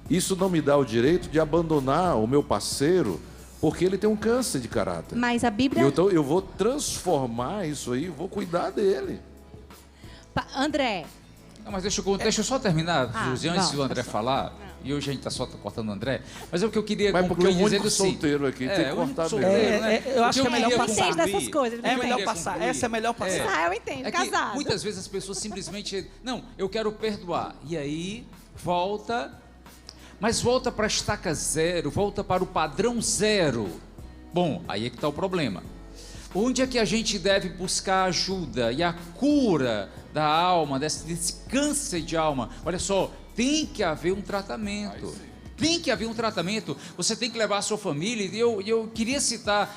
Isso não me dá o direito de abandonar o meu parceiro porque ele tem um câncer de caráter. Mas a Bíblia... Então eu vou transformar isso aí, vou cuidar dele. André, Não, mas deixa eu só terminar, Suzy, antes vamos, do André falar. E hoje a gente está só cortando o André. Mas é o que eu queria Mas porque concluir o dizendo único assim. solteiro aqui tem que o único cortar solteiro, mesmo. né? Eu acho que é melhor queria passar. entende dessas coisas. É melhor queria passar, concluir. essa é melhor passar. Eu entendo, É que casado. muitas vezes as pessoas simplesmente... Não, eu quero perdoar. E aí, volta... Mas volta para a estaca zero, volta para o padrão zero. Bom, aí é que está o problema. Onde é que a gente deve buscar ajuda e a cura da alma, desse câncer de alma? Olha só, tem que haver um tratamento. Tem que haver um tratamento. Você tem que levar a sua família. E eu queria citar,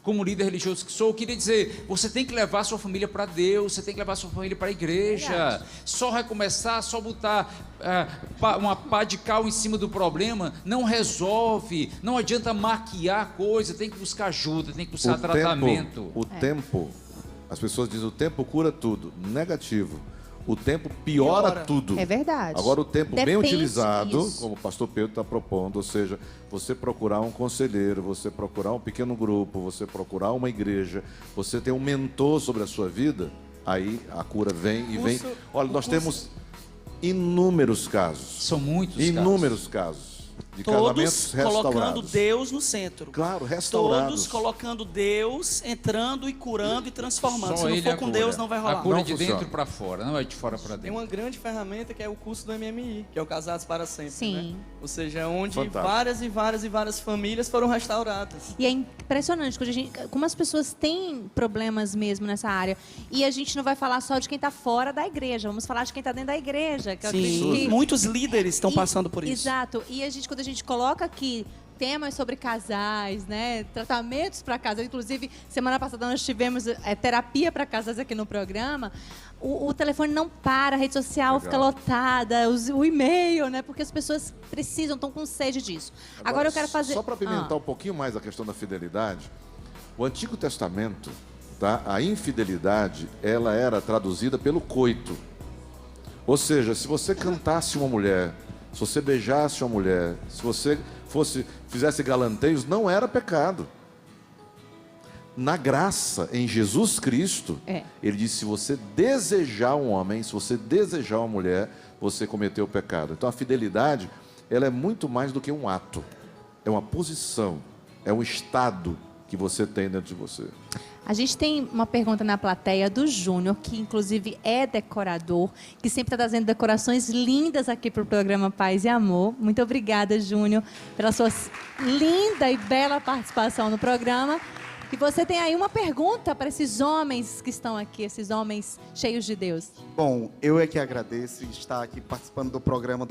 como líder religioso que sou, eu queria dizer, você tem que levar a sua família para Deus, você tem que levar a sua família para a igreja. Só recomeçar, só botar uma pá de cal em cima do problema, não resolve. Não adianta maquiar a coisa, tem que buscar ajuda, tem que buscar tratamento. O tempo, as pessoas dizem, o tempo cura tudo. Negativo. O tempo piora tudo. É verdade. Agora, o tempo bem Depende utilizado, disso. como o pastor Pedro está propondo, ou seja, você procurar um conselheiro, você procurar um pequeno grupo, você procurar uma igreja, você ter um mentor sobre a sua vida, aí a cura vem e vem. Olha, nós temos inúmeros casos. São muitos Inúmeros casos. de Todos casamentos restaurados. colocando Deus no centro. Claro, restaurados. Todos colocando Deus, entrando e curando e transformando. Só Se não ele for a com cura. Deus, não vai rolar. A cura Não de funciona. dentro para fora, não é de fora para Tem dentro. uma grande ferramenta que é o curso do MMI, que é o Casados para Sempre, Sim. né? Ou seja, onde Fantástico. várias famílias foram restauradas. E é impressionante como as pessoas têm problemas mesmo nessa área. E a gente não vai falar só de quem está fora da igreja, vamos falar de quem está dentro da igreja. Que eu acredito Sim, que... muitos líderes estão passando por isso. Exato. E quando a gente coloca aqui temas sobre casais, né, tratamentos para casais, inclusive semana passada nós tivemos terapia para casais aqui no programa. O telefone não para, a rede social fica lotada, o e-mail, né, porque as pessoas precisam, estão com sede disso. Agora eu quero fazer... Só para apimentar um pouquinho mais a questão da fidelidade, o Antigo Testamento, tá? A infidelidade, ela era traduzida pelo coito. Ou seja, se você cantasse uma mulher, se você beijasse uma mulher, se você fizesse galanteios, não era pecado. Na graça, em Jesus Cristo, ele disse, se você desejar um homem, se você desejar uma mulher, você cometeu o pecado. Então a fidelidade, ela é muito mais do que um ato. É uma posição, é um estado que você tem dentro de você. A gente tem uma pergunta na plateia do Júnior, que inclusive é decorador, que sempre está trazendo decorações lindas aqui para o programa Paz e Amor. Muito obrigada, Júnior, pela sua linda e bela participação no programa. E você tem aí uma pergunta para esses homens que estão aqui, esses homens cheios de Deus. Bom, eu é que agradeço estar aqui participando do programa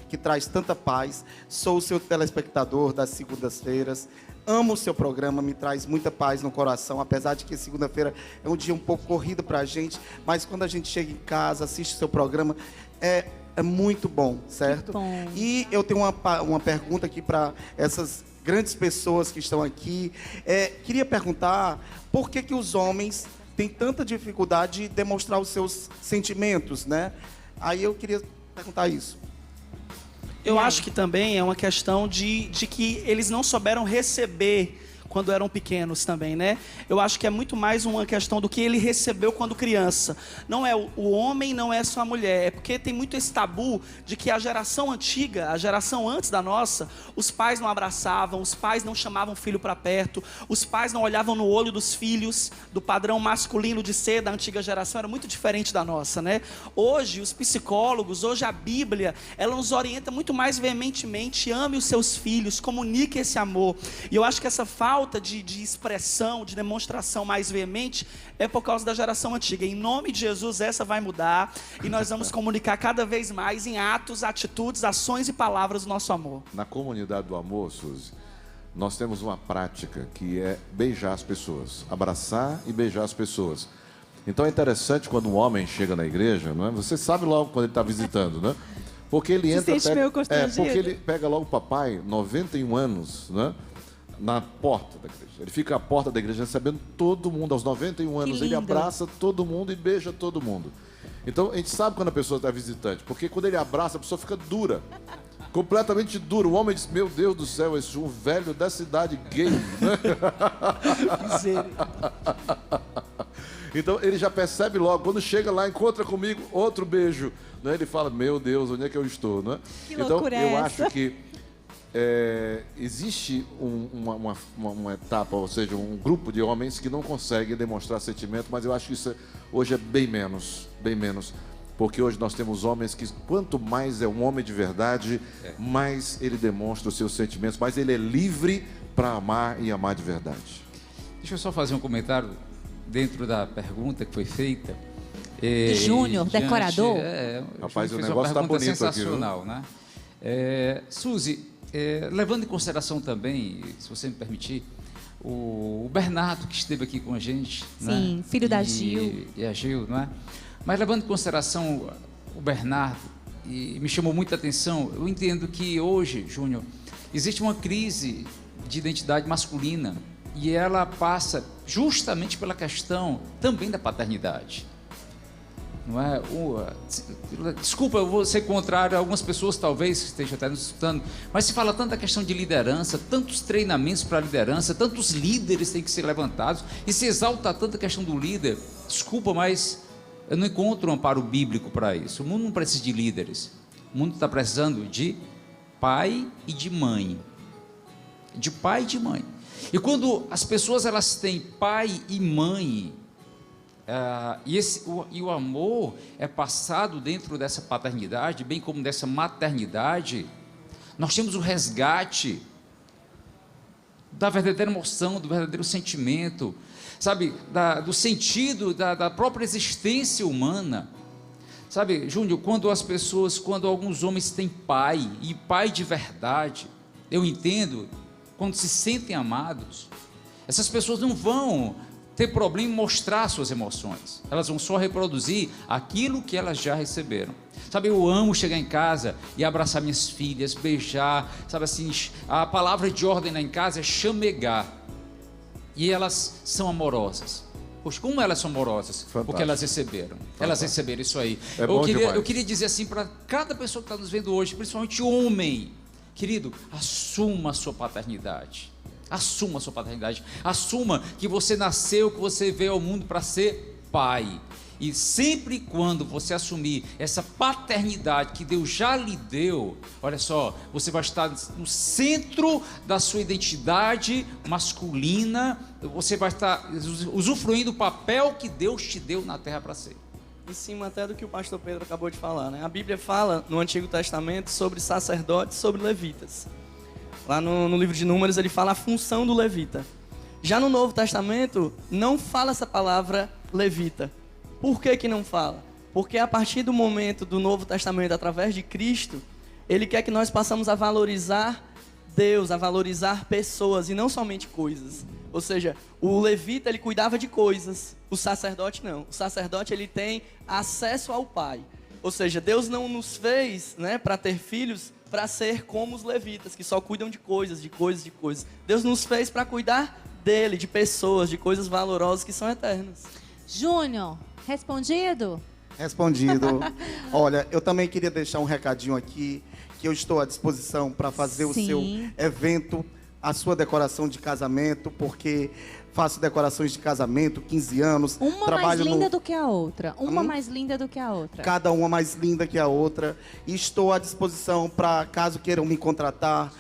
que traz tanta paz. Sou o seu telespectador das segundas-feiras. Amo o seu programa, me traz muita paz no coração, apesar de que segunda-feira é um dia um pouco corrido para a gente, mas quando a gente chega em casa, assiste o seu programa, é muito bom, certo? Bom. E eu tenho uma pergunta aqui para essas grandes pessoas que estão aqui. Queria perguntar por que os homens têm tanta dificuldade de demonstrar os seus sentimentos, né? Aí eu queria perguntar isso. Eu acho que também é uma questão de que eles não souberam receber quando eram pequenos também, né? Eu acho que é muito mais uma questão do que ele recebeu quando criança. Não é o homem, não é só a mulher. É porque tem muito esse tabu de que a geração antiga, a geração antes da nossa, os pais não abraçavam, os pais não chamavam o filho para perto, os pais não olhavam no olho dos filhos, do padrão masculino de ser da antiga geração, era muito diferente da nossa, né? Hoje, os psicólogos, hoje a Bíblia, ela nos orienta muito mais veementemente: ame os seus filhos, comunique esse amor. E eu acho que essa falta de expressão, de demonstração mais veemente é por causa da geração antiga. Em nome de Jesus, essa vai mudar e nós vamos comunicar cada vez mais em atos, atitudes, ações e palavras o nosso amor. Na comunidade do amor, Suzy, nós temos uma prática que é beijar as pessoas, abraçar e beijar as pessoas. Então é interessante quando um homem chega na igreja, não é? Você sabe logo quando ele está visitando, né? Porque ele entra, porque ele pega logo o papai, 91 anos, né? Na porta da igreja. Ele fica à porta da igreja recebendo todo mundo. Aos 91 anos, ele abraça todo mundo e beija todo mundo. Então, a gente sabe quando a pessoa está visitante, porque quando ele abraça, a pessoa fica dura. Completamente dura. O homem diz, meu Deus do céu, esse um velho dessa idade gay. Né? Então, ele já percebe logo. Quando chega lá, encontra comigo, outro beijo. Né? Ele fala, meu Deus, onde é que eu estou? Né? Que então, loucura é eu essa? acho que existe uma etapa, ou seja, um grupo de homens que não consegue demonstrar sentimento, mas eu acho que isso hoje é bem menos, porque hoje nós temos homens que, quanto mais é um homem de verdade, mais ele demonstra os seus sentimentos, mais ele é livre para amar e amar de verdade. Deixa eu só fazer um comentário dentro da pergunta que foi feita. Júnior, decorador. Rapaz, o fez negócio uma tá pergunta bonito sensacional, né? Suzy, levando em consideração também, se você me permitir, o Bernardo, que esteve aqui com a gente. Sim, né? filho da Gil. E a Gil, não é? Mas levando em consideração o Bernardo, e me chamou muita atenção, eu entendo que hoje, Júnior, existe uma crise de identidade masculina e ela passa justamente pela questão também da paternidade. Não é? Desculpa, eu vou ser contrário a algumas pessoas, talvez, que estejam até nos escutando, mas se fala tanto da questão de liderança, tantos treinamentos para liderança, tantos líderes têm que ser levantados, e se exalta tanto a questão do líder. Desculpa, mas eu não encontro um amparo bíblico para isso. O mundo não precisa de líderes. O mundo está precisando de pai e de mãe. De pai e de mãe. E quando as pessoas elas têm pai e mãe, e o amor é passado dentro dessa paternidade, bem como dessa maternidade, nós temos o resgate da verdadeira emoção, do verdadeiro sentimento, sabe, do sentido da própria existência humana. Sabe, Júnior, quando alguns homens têm pai, e pai de verdade, eu entendo, quando se sentem amados, essas pessoas não vão ter problema em mostrar suas emoções, elas vão só reproduzir aquilo que elas já receberam. Sabe, eu amo chegar em casa e abraçar minhas filhas, beijar, sabe assim, a palavra de ordem lá em casa é chamegar, e elas são amorosas. Poxa, como elas são amorosas? Fantástico. Porque elas receberam. Fantástico. Elas receberam isso aí. Eu queria dizer assim para cada pessoa que está nos vendo hoje, principalmente homem, querido, assuma a sua paternidade. Assuma a sua paternidade. Assuma que você nasceu, que você veio ao mundo para ser pai. E sempre quando você assumir essa paternidade que Deus já lhe deu, olha só, você vai estar no centro da sua identidade masculina, você vai estar usufruindo do papel que Deus te deu na terra para ser. Em cima até do que o pastor Pedro acabou de falar, né? A Bíblia fala no Antigo Testamento sobre sacerdotes, sobre levitas. Lá no livro de Números ele fala a função do levita. Já no Novo Testamento não fala essa palavra levita. Por que não fala? Porque a partir do momento do Novo Testamento, através de Cristo, Ele quer que nós passamos a valorizar Deus, a valorizar pessoas e não somente coisas. Ou seja, o levita ele cuidava de coisas, o sacerdote não. O sacerdote ele tem acesso ao Pai. Ou seja, Deus não nos fez, né, para ter filhos, para ser como os levitas, que só cuidam de coisas, de coisas, de coisas. Deus nos fez para cuidar dele, de pessoas, de coisas valorosas que são eternas. Júnior, respondido? Respondido. Olha, eu também queria deixar um recadinho aqui, que eu estou à disposição para fazer o seu evento, a sua decoração de casamento, porque faço decorações de casamento, 15 anos. Uma mais linda do que a outra. Uma mais linda do que a outra. Cada uma mais linda que a outra. E estou à disposição para, caso queiram me contratar.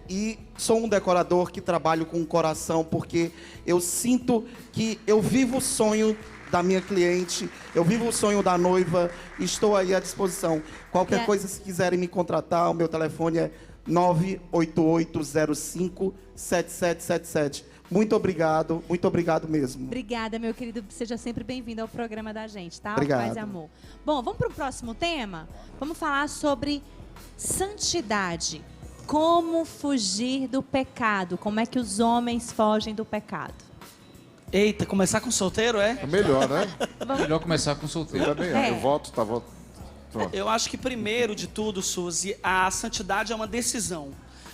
E sou um decorador que trabalho com o coração, porque eu sinto que eu vivo o sonho da minha cliente, eu vivo o sonho da noiva, estou aí à disposição. Qualquer coisa, se quiserem me contratar, o meu telefone é 988057777. Muito obrigado mesmo. Obrigada, meu querido, seja sempre bem-vindo ao programa da gente, tá? Obrigado. Paz e amor. Bom, vamos para o próximo tema? Vamos falar sobre santidade. Como fugir do pecado? Como é que os homens fogem do pecado? Eita, começar com solteiro, é? É melhor, né? Melhor começar com solteiro. Eu também, eu voto. Eu acho que primeiro de tudo, Suzy, a santidade é uma decisão.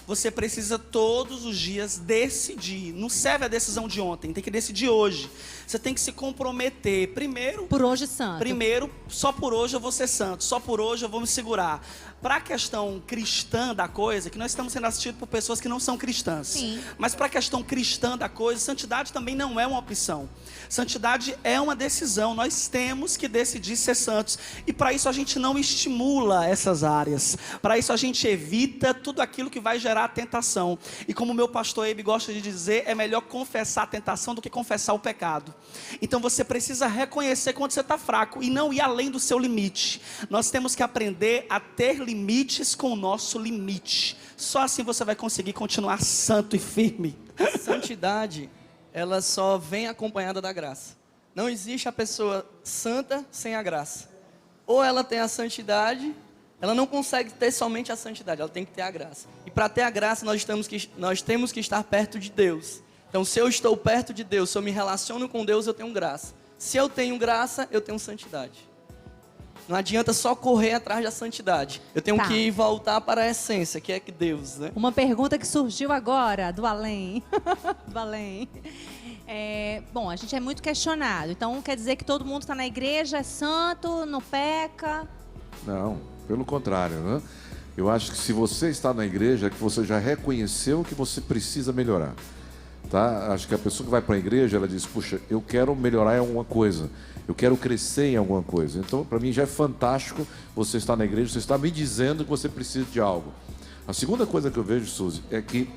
Você precisa todos os dias decidir. Não serve a decisão de ontem, tem que decidir hoje. Você tem que se comprometer. Primeiro... Por hoje santo. Primeiro, só por hoje eu vou ser santo. Só por hoje eu vou me segurar. Para a questão cristã da coisa, que nós estamos sendo assistidos por pessoas que não são cristãs. Sim. Mas para a questão cristã da coisa, santidade também não é uma opção. Santidade é uma decisão. Nós temos que decidir ser santos. E para isso a gente não estimula essas áreas. Para isso a gente evita tudo aquilo que vai gerar tentação. E como o meu pastor Ebe gosta de dizer, é melhor confessar a tentação do que confessar o pecado. Então você precisa reconhecer quando você está fraco e não ir além do seu limite. Nós temos que aprender a ter limites com o nosso limite. Só assim você vai conseguir continuar santo e firme. Santidade, ela só vem acompanhada da graça. Não existe a pessoa santa sem a graça. Ou ela tem a santidade, ela não consegue ter somente a santidade, ela tem que ter a graça. E para ter a graça, nós temos que estar perto de Deus. Então, se eu estou perto de Deus, se eu me relaciono com Deus, eu tenho graça. Se eu tenho graça, eu tenho santidade. Não adianta só correr atrás da santidade. Eu tenho que voltar para a essência, que é que Deus, né? Uma pergunta que surgiu agora, do além. Do além. Bom, a gente é muito questionado. Então, quer dizer que todo mundo está na igreja, é santo, não peca? Não, pelo contrário, né? Eu acho que se você está na igreja, é que você já reconheceu que você precisa melhorar. Tá? Acho que a pessoa que vai para a igreja, ela diz, puxa, eu quero melhorar em alguma coisa, eu quero crescer em alguma coisa. Então, para mim já é fantástico você estar na igreja, você está me dizendo que você precisa de algo. A segunda coisa que eu vejo, Suzy, é que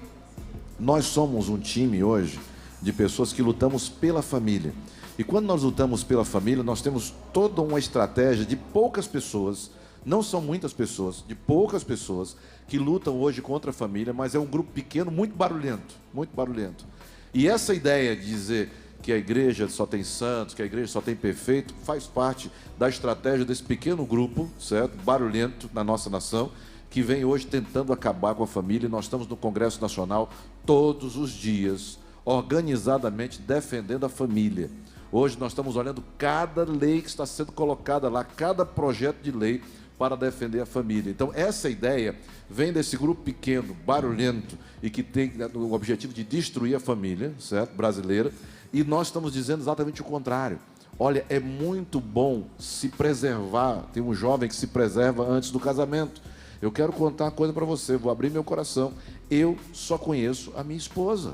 nós somos um time hoje de pessoas que lutamos pela família. E quando nós lutamos pela família, nós temos toda uma estratégia de poucas pessoas, não são muitas pessoas, de poucas pessoas que lutam hoje contra a família, mas é um grupo pequeno, muito barulhento, muito barulhento. E essa ideia de dizer que a igreja só tem santos, que a igreja só tem perfeito, faz parte da estratégia desse pequeno grupo, certo? Barulhento na nossa nação, que vem hoje tentando acabar com a família. E nós estamos no Congresso Nacional todos os dias, organizadamente defendendo a família. Hoje nós estamos olhando cada lei que está sendo colocada lá, cada projeto de lei para defender a família. Então, essa ideia vem desse grupo pequeno, barulhento, e que tem o objetivo de destruir a família, certo? Brasileira, e nós estamos dizendo exatamente o contrário. Olha, é muito bom se preservar. Tem um jovem que se preserva antes do casamento. Eu quero contar uma coisa para você, vou abrir meu coração. Eu só conheço a minha esposa.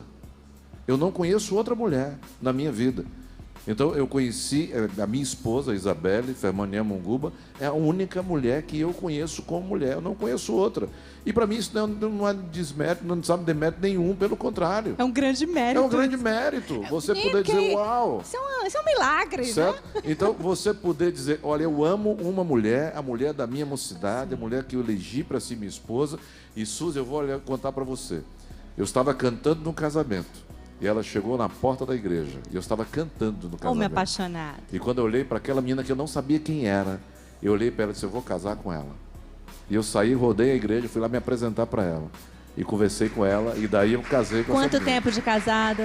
Eu não conheço outra mulher na minha vida. Então, eu conheci a minha esposa, Isabelle Fermania Munguba, é a única mulher que eu conheço como mulher, eu não conheço outra. E para mim isso não é desmérito, não sabe demérito nenhum, pelo contrário. É um grande mérito. É um grande mérito. Você poder dizer, uau. Isso é um milagre, certo? né? Então, você poder dizer, olha, eu amo uma mulher, a mulher da minha mocidade, a mulher que eu elegi para ser minha esposa. E, Suzy, eu vou contar para você. Eu estava cantando no casamento. E ela chegou na porta da igreja. E eu estava cantando no casamento. Me apaixonado. E quando eu olhei para aquela menina que eu não sabia quem era, eu olhei para ela e disse, eu vou casar com ela. E eu saí, rodei a igreja, fui lá me apresentar para ela. E conversei com ela, e daí eu casei com essa Quanto menina. tempo de casado?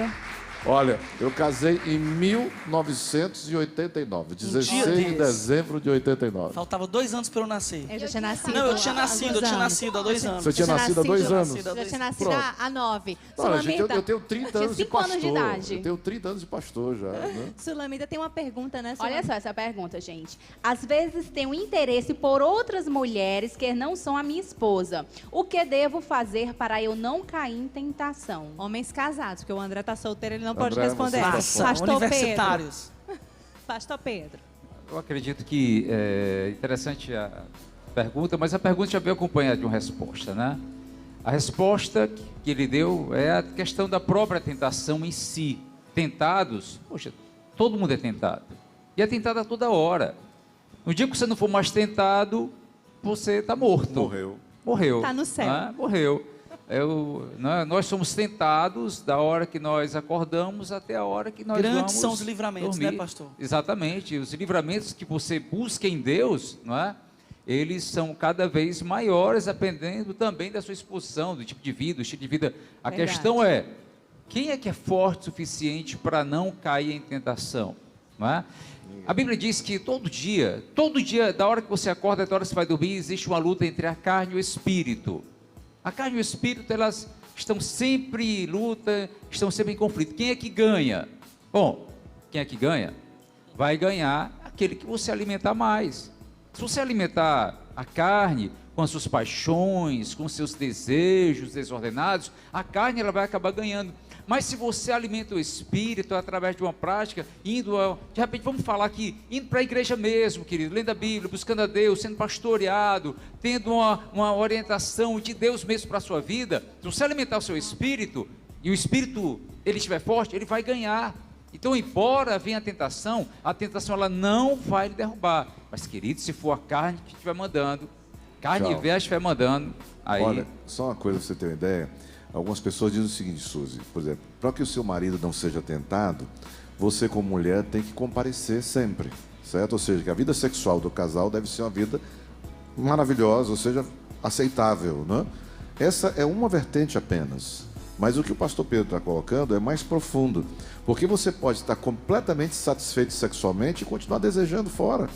Olha, eu casei em 1989, 16 de dezembro de 89. Faltava 2 anos para eu nascer. Eu já tinha nascido. Não, eu tinha nascido há 2 anos. Você tinha nascido há 2 anos? Eu já tinha nascido há 9. Olha, gente, eu tenho 30 anos de 5 anos de pastor. idade. Eu tenho 30 anos de pastor já, né? Sulamita tem uma pergunta, né, Olha só essa pergunta, gente. Às vezes tenho interesse por outras mulheres que não são a minha esposa. O que devo fazer para eu não cair em tentação? Homens casados, porque o André tá solteiro, ele não pode André, responder. você tá Pastor Universitários. Pedro. Pastor Pedro. Eu acredito que é interessante a pergunta, mas a pergunta já veio acompanhada de uma resposta, né? A resposta que ele deu é a questão da própria tentação em si. Tentados, poxa, todo mundo é tentado. E é tentado a toda hora. No dia que você não for mais tentado, você está morto. Morreu. Está no céu. Né? Morreu. Nós somos tentados da hora que nós acordamos até a hora que nós Grandes vamos são os livramentos, dormir. né, pastor? Exatamente. Os livramentos que você busca em Deus, não é? Eles são cada vez maiores, dependendo também da sua exposição, do tipo de vida, do estilo de vida. A Verdade. questão é, quem é que é forte o suficiente para não cair em tentação? Não é? A Bíblia diz que todo dia, da hora que você acorda até a hora que você vai dormir, existe uma luta entre a carne e o espírito. A carne e o espírito, elas estão sempre em luta, estão sempre em conflito. Quem é que ganha? Bom, quem é que ganha? Vai ganhar aquele que você alimentar mais. Se você alimentar a carne com as suas paixões, com seus desejos desordenados, a carne ela vai acabar ganhando. Mas se você alimenta o espírito através de uma prática, de repente vamos falar aqui, indo para a igreja mesmo, querido, lendo a Bíblia, buscando a Deus, sendo pastoreado, tendo uma orientação de Deus mesmo para a sua vida, se você alimentar o seu espírito, e o espírito ele estiver forte, ele vai ganhar. Então, embora venha a tentação ela não vai lhe derrubar. Mas, querido, se for a carne que estiver mandando, carne e velha estiver mandando, aí... Olha, só uma coisa para você ter uma ideia. Algumas pessoas dizem o seguinte, Suzy, por exemplo, para que o seu marido não seja tentado, você como mulher tem que comparecer sempre, certo? Ou seja, que a vida sexual do casal deve ser uma vida maravilhosa, ou seja, aceitável, né? Essa é uma vertente apenas. Mas o que o pastor Pedro está colocando é mais profundo, porque você pode estar completamente satisfeito sexualmente e continuar desejando fora.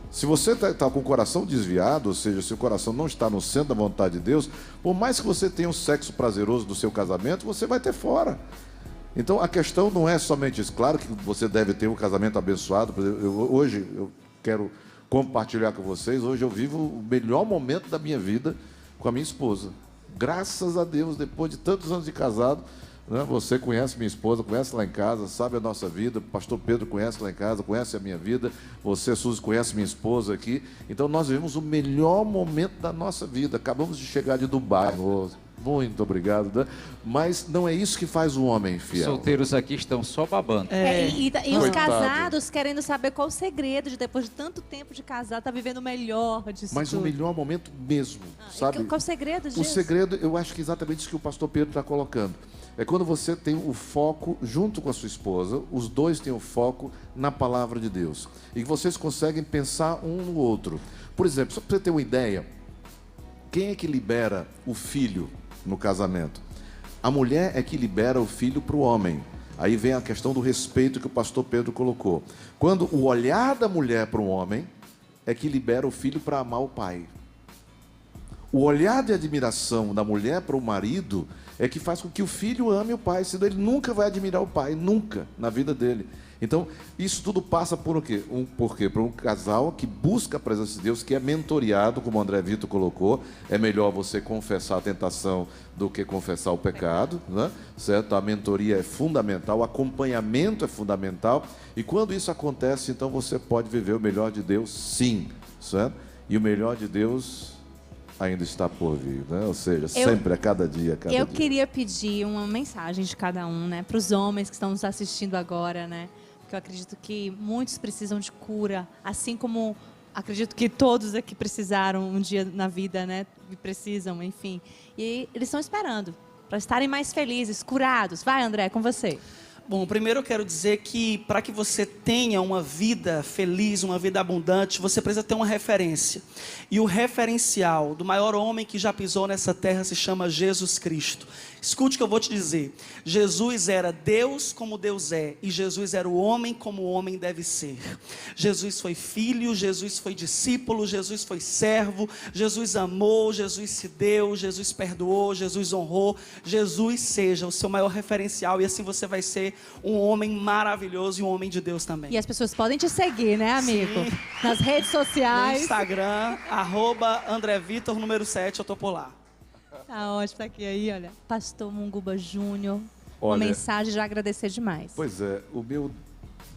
Se você está com o coração desviado, ou seja, se o coração não está no centro da vontade de Deus, por mais que você tenha um sexo prazeroso do seu casamento, você vai ter fora. Então a questão não é somente isso. Claro que você deve ter um casamento abençoado. Por exemplo, hoje eu quero compartilhar com vocês, hoje eu vivo o melhor momento da minha vida com a minha esposa. Graças a Deus, depois de tantos anos de casado, Né? Você conhece minha esposa, conhece lá em casa, sabe a nossa vida. O pastor Pedro conhece lá em casa, conhece a minha vida. Você, Suzy, conhece minha esposa aqui. Então nós vivemos o melhor momento da nossa vida. Acabamos de chegar de Dubai. Muito obrigado, né? Mas não é isso que faz o homem fiel. Solteiros aqui estão só babando. E os Coitado. casados querendo saber qual o segredo de, depois de tanto tempo de casar, tá vivendo o melhor disso Mas tudo. o melhor momento mesmo, sabe? Qual o segredo disso? O segredo, eu acho que é exatamente isso que o pastor Pedro está colocando. É quando você tem o foco junto com a sua esposa, os dois têm o foco na palavra de Deus. E que vocês conseguem pensar um no outro. Por exemplo, só para você ter uma ideia, quem é que libera o filho no casamento? A mulher é que libera o filho para o homem. Aí vem a questão do respeito que o pastor Pedro colocou. Quando o olhar da mulher para o homem é que libera o filho para amar o pai. O olhar de admiração da mulher para o marido é que faz com que o filho ame o pai, senão ele nunca vai admirar o pai, nunca, na vida dele. Então, isso tudo passa por o quê? Por quê? Por um casal que busca a presença de Deus, que é mentoreado, como o André Vitor colocou. É melhor você confessar a tentação do que confessar o pecado, né? Certo? A mentoria é fundamental, o acompanhamento é fundamental. E quando isso acontece, então você pode viver o melhor de Deus, sim, certo? E o melhor de Deus ainda está por vir, né? Ou seja, sempre, a cada dia, Eu queria pedir uma mensagem de cada um, né? Para os homens que estão nos assistindo agora, né? Porque eu acredito que muitos precisam de cura, assim como acredito que todos aqui precisaram um dia na vida, né? E precisam, enfim. E eles estão esperando para estarem mais felizes, curados. Vai, André, com você. Bom, primeiro eu quero dizer que para que você tenha uma vida feliz, uma vida abundante, você precisa ter uma referência. E o referencial do maior homem que já pisou nessa terra se chama Jesus Cristo. Escute o que eu vou te dizer. Jesus era Deus como Deus é, e Jesus era o homem como o homem deve ser. Jesus foi filho, Jesus foi discípulo, Jesus foi servo, Jesus amou, Jesus se deu, Jesus perdoou, Jesus honrou. Jesus seja o seu maior referencial, e assim você vai ser um homem maravilhoso e um homem de Deus também. E as pessoas podem te seguir, né, amigo? Sim. Nas redes sociais. No Instagram, @AndréVitor, número 7, eu tô por lá. Tá ótimo, tá aqui aí, olha. Pastor Munguba Júnior, uma Olha, mensagem de agradecer demais. Pois é,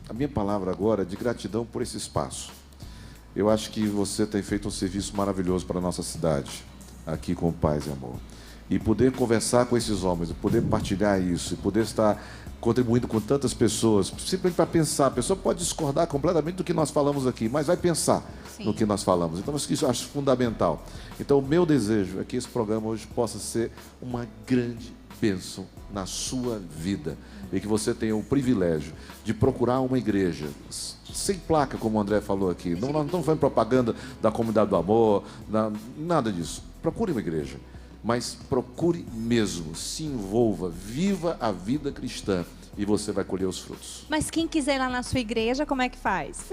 a minha palavra agora é de gratidão por esse espaço. Eu acho que você tem feito um serviço maravilhoso para a nossa cidade, aqui com Paz e Amor. E poder conversar com esses homens, poder partilhar isso, e poder estar contribuindo com tantas pessoas, simplesmente para pensar. A pessoa pode discordar completamente do que nós falamos aqui, mas vai pensar no que nós falamos. Então, isso eu acho fundamental. Então, o meu desejo é que esse programa hoje possa ser uma grande bênção na sua vida, e que você tenha o privilégio de procurar uma igreja sem placa, como o André falou aqui. Nós não estamos fazendo propaganda da Comunidade do Amor, nada disso. Procure uma igreja, mas procure mesmo, se envolva, viva a vida cristã, e você vai colher os frutos. Mas quem quiser ir lá na sua igreja, como é que faz?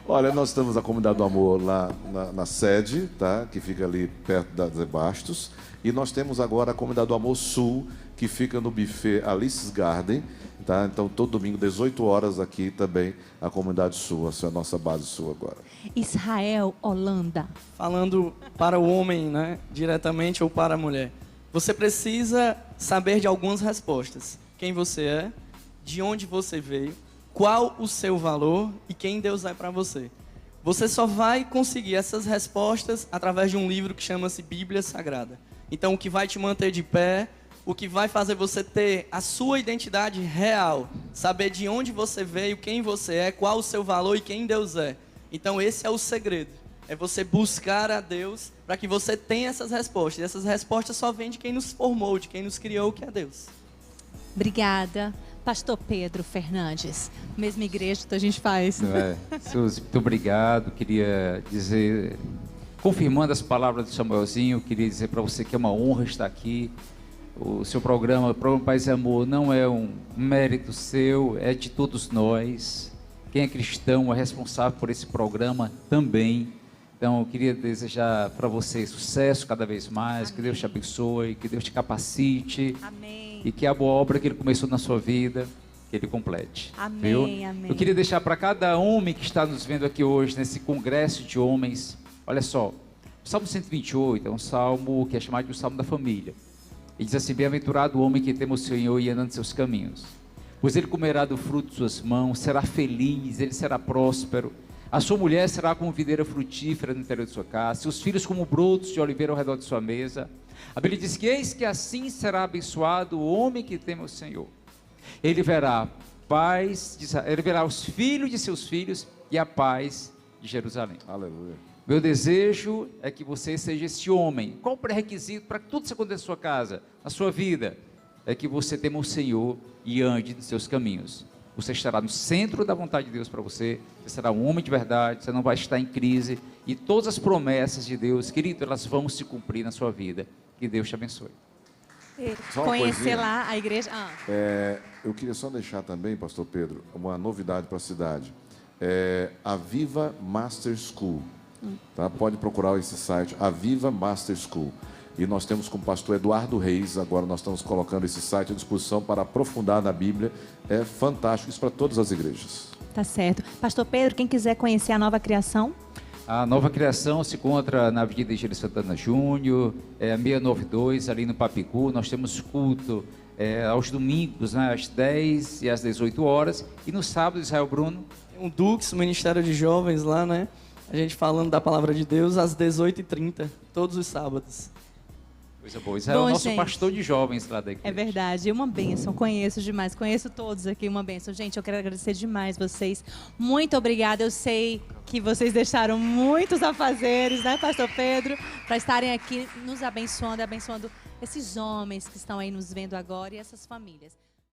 Olha, nós temos a Comunidade do Amor lá na sede, tá? Que fica ali perto da Zé Bastos. E nós temos agora a Comunidade do Amor Sul, que fica no buffet Alice's Garden, tá? Então, todo domingo, 18 horas, aqui também, a Comunidade Sul, essa é a nossa base sul agora. Israel, Holanda. Falando para o homem, né, diretamente, ou para a mulher. Você precisa saber de algumas respostas. Quem você é, de onde você veio, qual o seu valor e quem Deus é para você. Você só vai conseguir essas respostas através de um livro que chama-se Bíblia Sagrada. Então, o que vai te manter de pé, o que vai fazer você ter a sua identidade real, saber de onde você veio, quem você é, qual o seu valor e quem Deus é. Então, esse é o segredo. É você buscar a Deus para que você tenha essas respostas. E essas respostas só vêm de quem nos formou, de quem nos criou, que é Deus. Obrigada. Pastor Pedro Fernandes. Mesma igreja que a gente faz. Suzy, muito obrigado. Queria dizer, confirmando as palavras do Samuelzinho, queria dizer para você que é uma honra estar aqui. O seu programa Paz e Amor, não é um mérito seu, é de todos nós. Quem é cristão é responsável por esse programa também. Então, eu queria desejar para você sucesso cada vez mais. Amém. Que Deus te abençoe, que Deus te capacite. Amém. E que a boa obra que Ele começou na sua vida, que Ele complete. Amém, viu? amém. Eu queria deixar para cada homem que está nos vendo aqui hoje, nesse congresso de homens, olha só, o Salmo 128 é um salmo que é chamado de um salmo da família. E diz assim: bem-aventurado o homem que teme o Senhor e anda em seus caminhos. Pois ele comerá do fruto de suas mãos, será feliz, ele será próspero. A sua mulher será como videira frutífera no interior de sua casa, seus filhos como brotos de oliveira ao redor de sua mesa. A Bíblia diz que eis que assim será abençoado o homem que teme o Senhor. Ele verá ele verá os filhos de seus filhos e a paz de Jerusalém. Aleluia. Meu desejo é que você seja esse homem. Qual o pré-requisito para que tudo isso aconteça na sua casa, na sua vida? É que você tema o Senhor e ande nos seus caminhos. Você estará no centro da vontade de Deus para você. Você será um homem de verdade, você não vai estar em crise. E todas as promessas de Deus, querido, elas vão se cumprir na sua vida. Que Deus te abençoe. Só uma Conhecer coisinha. lá a igreja. Eu queria só deixar também, pastor Pedro, uma novidade para a cidade. A Viva Master School. Tá? Pode procurar esse site, a Viva Master School. E nós temos com o pastor Eduardo Reis, agora nós estamos colocando esse site à disposição para aprofundar na Bíblia. É fantástico, isso para todas as igrejas. Tá certo. Pastor Pedro, quem quiser conhecer a Nova Criação? A Nova Criação se encontra na Avenida Engenheiro Santana Júnior, 692, ali no Papicu. Nós temos culto aos domingos, né, às 10 e às 18 horas. E no sábado, Israel Bruno. Tem um Dux, Ministério de Jovens lá, né? A gente falando da palavra de Deus às 18h30, todos os sábados. Coisa boa. Israel é o nosso pastor de jovens lá da igreja. É verdade, uma bênção, conheço demais, conheço todos aqui, uma bênção. Gente, eu quero agradecer demais vocês, muito obrigada, eu sei que vocês deixaram muitos afazeres, né, pastor Pedro, para estarem aqui nos abençoando, abençoando esses homens que estão aí nos vendo agora e essas famílias.